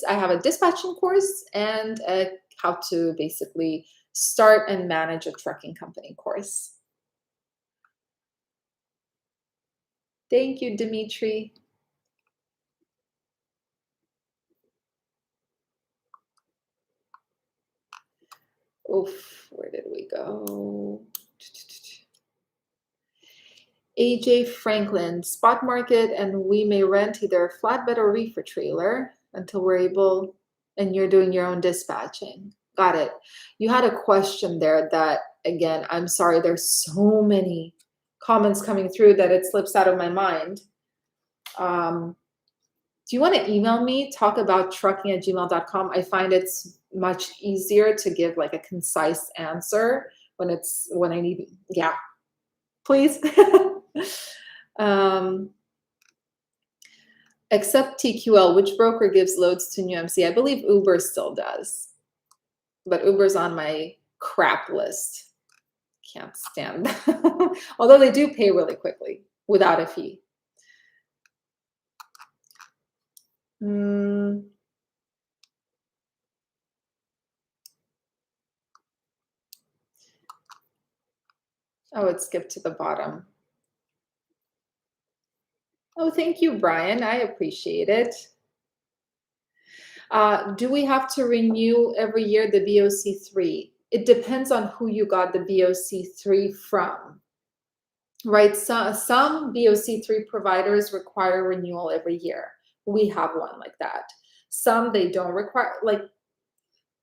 have a dispatching course and a how to basically start and manage a trucking company course. Thank you, Dimitri. Oof, where did we go? AJ Franklin, spot market, and we may rent either a flatbed or reefer trailer until we're able, and you're doing your own dispatching. Got it. You had a question there that, again, I'm sorry, there's so many comments coming through that it slips out of my mind. Um, do you want to email me, talkabouttrucking@gmail.com? I find it's much easier to give like a concise answer when I need, yeah, please. um, except TQL, which broker gives loads to new MC? I believe Uber still does, but Uber's on my crap list. Can't stand them. Although they do pay really quickly without a fee. Oh, it skipped to the bottom. Oh, thank you, Brian. I appreciate it. Do we have to renew every year the BOC3? It depends on who you got the BOC3 from, right? So, some BOC3 providers require renewal every year. We have one like that. Some they don't require, like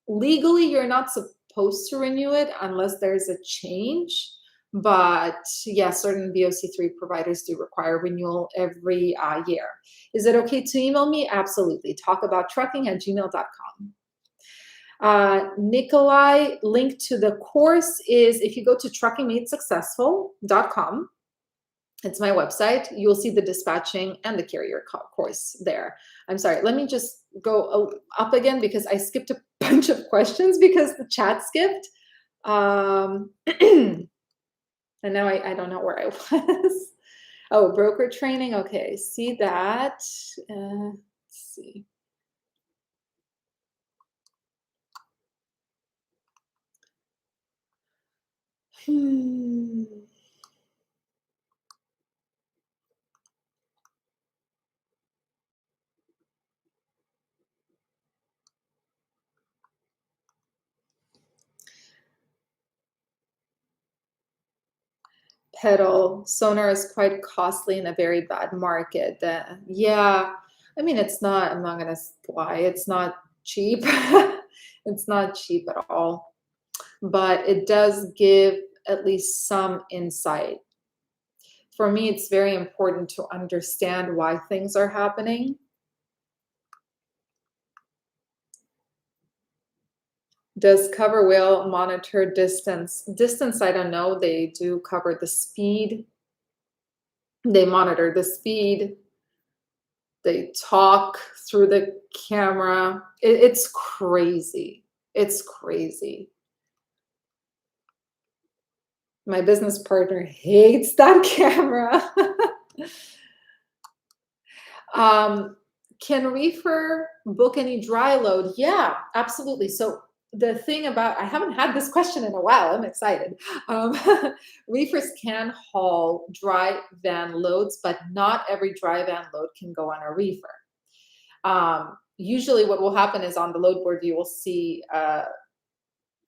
legally, you're not supposed to renew it unless there's a change. But yeah, certain BOC3 providers do require renewal every year. Is it okay to email me? Absolutely. Talkabouttrucking@gmail.com. Nikolai, link to the course is if you go to truckingmadesuccessful.com. It's my website. You'll see the dispatching and the carrier course there. I'm sorry. Let me just go up again because I skipped a bunch of questions because the chat skipped. And now I don't know where I was. Oh, broker training. Okay, see that. Let's see. Pedal sonar is quite costly in a very bad market. Yeah, I mean, it's not, I'm not going to lie, it's not cheap. It's not cheap at all, but it does give at least some insight. For me, it's very important to understand why things are happening. Does cover wheel monitor distance? Distance, I don't know. They do cover the speed. They monitor the speed. They talk through the camera. It's crazy. It's crazy. My business partner hates that camera. Can reefer book any dry load? Yeah, absolutely. So the thing about, I haven't had this question in a while. I'm excited. Reefers can haul dry van loads, but not every dry van load can go on a reefer. Usually what will happen is on the load board, you will see a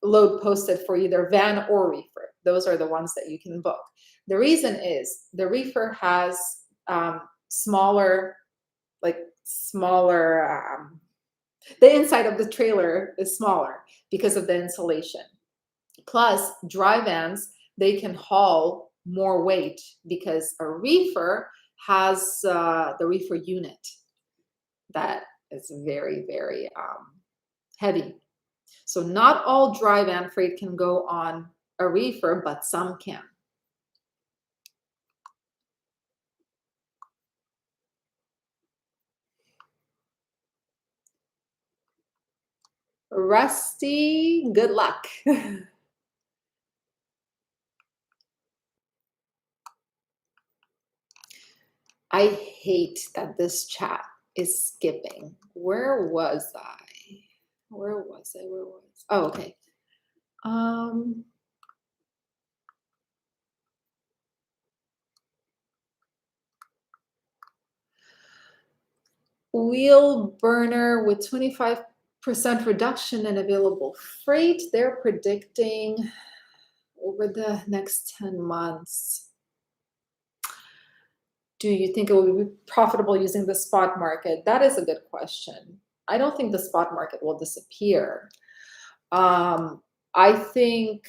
load posted for either van or reefer. Those are the ones that you can book. The reason is the reefer has smaller, the inside of the trailer is smaller because of the insulation. Plus, dry vans, they can haul more weight because a reefer has the reefer unit that is very, very heavy. So not all dry van freight can go on a reefer, but some can. Rusty, good luck. I hate that this chat is skipping. Where was I? Oh, okay. Wheel burner with 25% reduction in available freight. They're predicting over the next 10 months. Do you think it will be profitable using the spot market? That is a good question. I don't think the spot market will disappear. Um, I think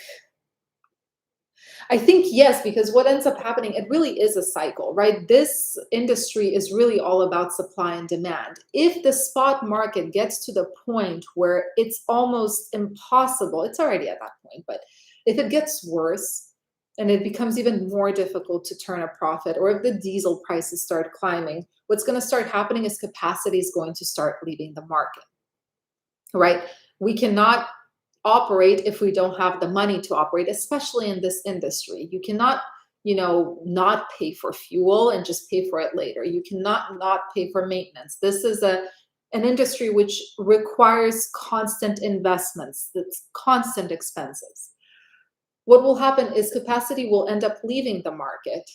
I think yes, because what ends up happening, it really is a cycle, right? This industry is really all about supply and demand. If the spot market gets to the point where it's almost impossible, it's already at that point, but if it gets worse and it becomes even more difficult to turn a profit, or if the diesel prices start climbing, what's going to start happening is capacity is going to start leaving the market, right? We cannot operate if we don't have the money to operate, especially in this industry. You cannot, not pay for fuel and just pay for it later. You cannot not pay for maintenance. This is an industry which requires constant investments, that's constant expenses. What will happen is capacity will end up leaving the market.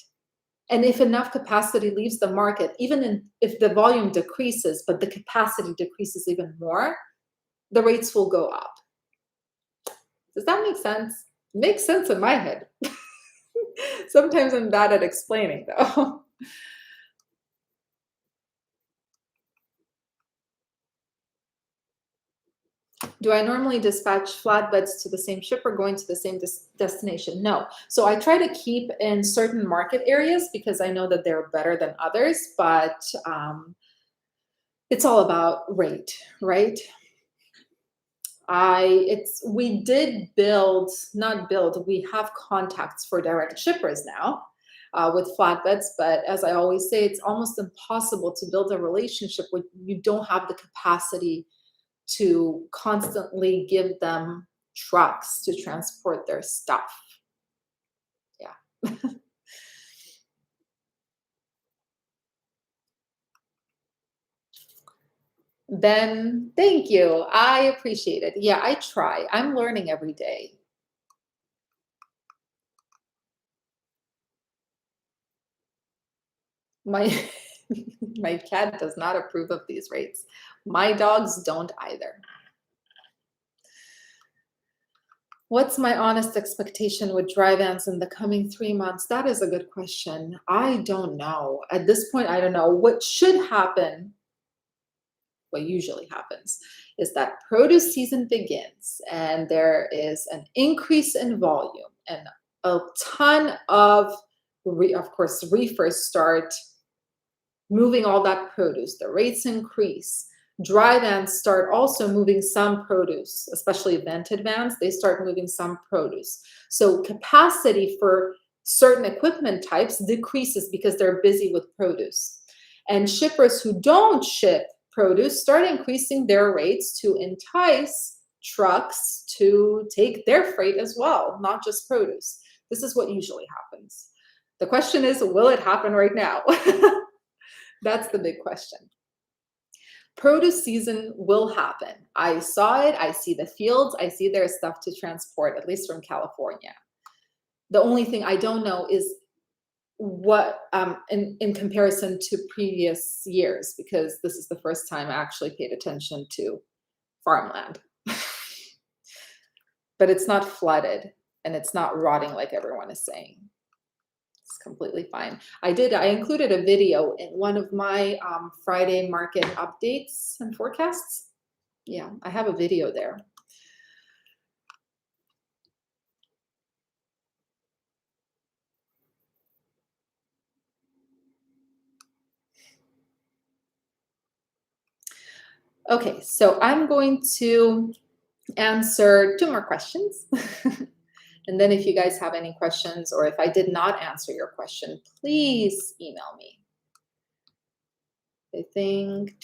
And if enough capacity leaves the market, if the volume decreases, but the capacity decreases even more, the rates will go up. Does that make sense? Makes sense in my head. Sometimes I'm bad at explaining though. Do I normally dispatch flatbeds to the same shipper going to the same destination? No. So I try to keep in certain market areas because I know that they're better than others, but it's all about rate, right? We did build, not build, we have contacts for direct shippers now with flatbeds, but as I always say, it's almost impossible to build a relationship when you don't have the capacity to constantly give them trucks to transport their stuff. Yeah. Ben, thank you. I appreciate it. Yeah, I try. I'm learning every day. My my cat does not approve of these rates. My dogs don't either. What's my honest expectation with dry vans in the coming 3 months? That is a good question. I don't know. At this point, I don't know. What should happen, what usually happens, is that produce season begins and there is an increase in volume and a ton of, of course, reefers start moving all that produce. The rates increase. Dry vans start also moving some produce, especially vented vans. They start moving some produce. So capacity for certain equipment types decreases because they're busy with produce. And shippers who don't ship produce start increasing their rates to entice trucks to take their freight as well, not just produce. This is what usually happens. The question is, will it happen right now? That's the big question. Produce season will happen. I saw it. I see the fields. I see there's stuff to transport, at least from California. The only thing I don't know is what, in comparison to previous years, because this is the first time I actually paid attention to farmland. But it's not flooded and it's not rotting like everyone is saying. It's completely fine. I included a video in one of my Friday market updates and forecasts. Yeah, I have a video there. Okay, so I'm going to answer 2 more questions. And then if you guys have any questions or if I did not answer your question, please email me. I think,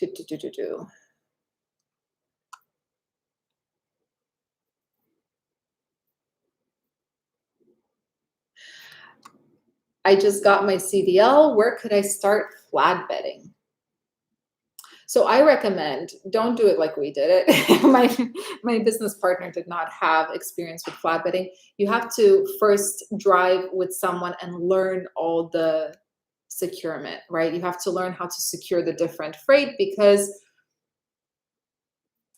I just got my CDL. Where could I start flatbedding? So I recommend, don't do it like we did it. my business partner did not have experience with flatbedding. You have to first drive with someone and learn all the securement, right? You have to learn how to secure the different freight because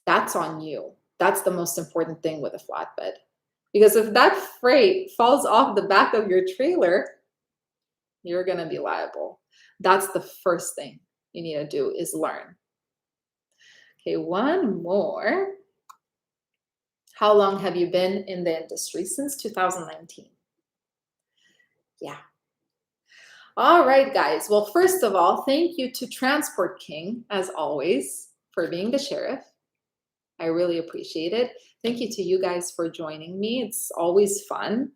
that's on you. That's the most important thing with a flatbed. Because if that freight falls off the back of your trailer, you're going to be liable. That's the first thing you need to do is learn. Okay, one more. How long have you been in the industry? Since 2019. Yeah. All right, guys. Well, first of all, thank you to Transport King, as always, for being the sheriff. I really appreciate it. Thank you to you guys for joining me. It's always fun.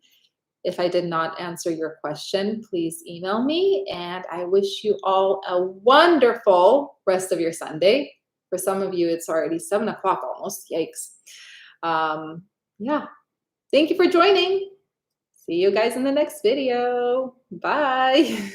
If I did not answer your question, please email me. And I wish you all a wonderful rest of your Sunday. For some of you, it's already 7 o'clock almost. Yikes. Yeah. Thank you for joining. See you guys in the next video. Bye.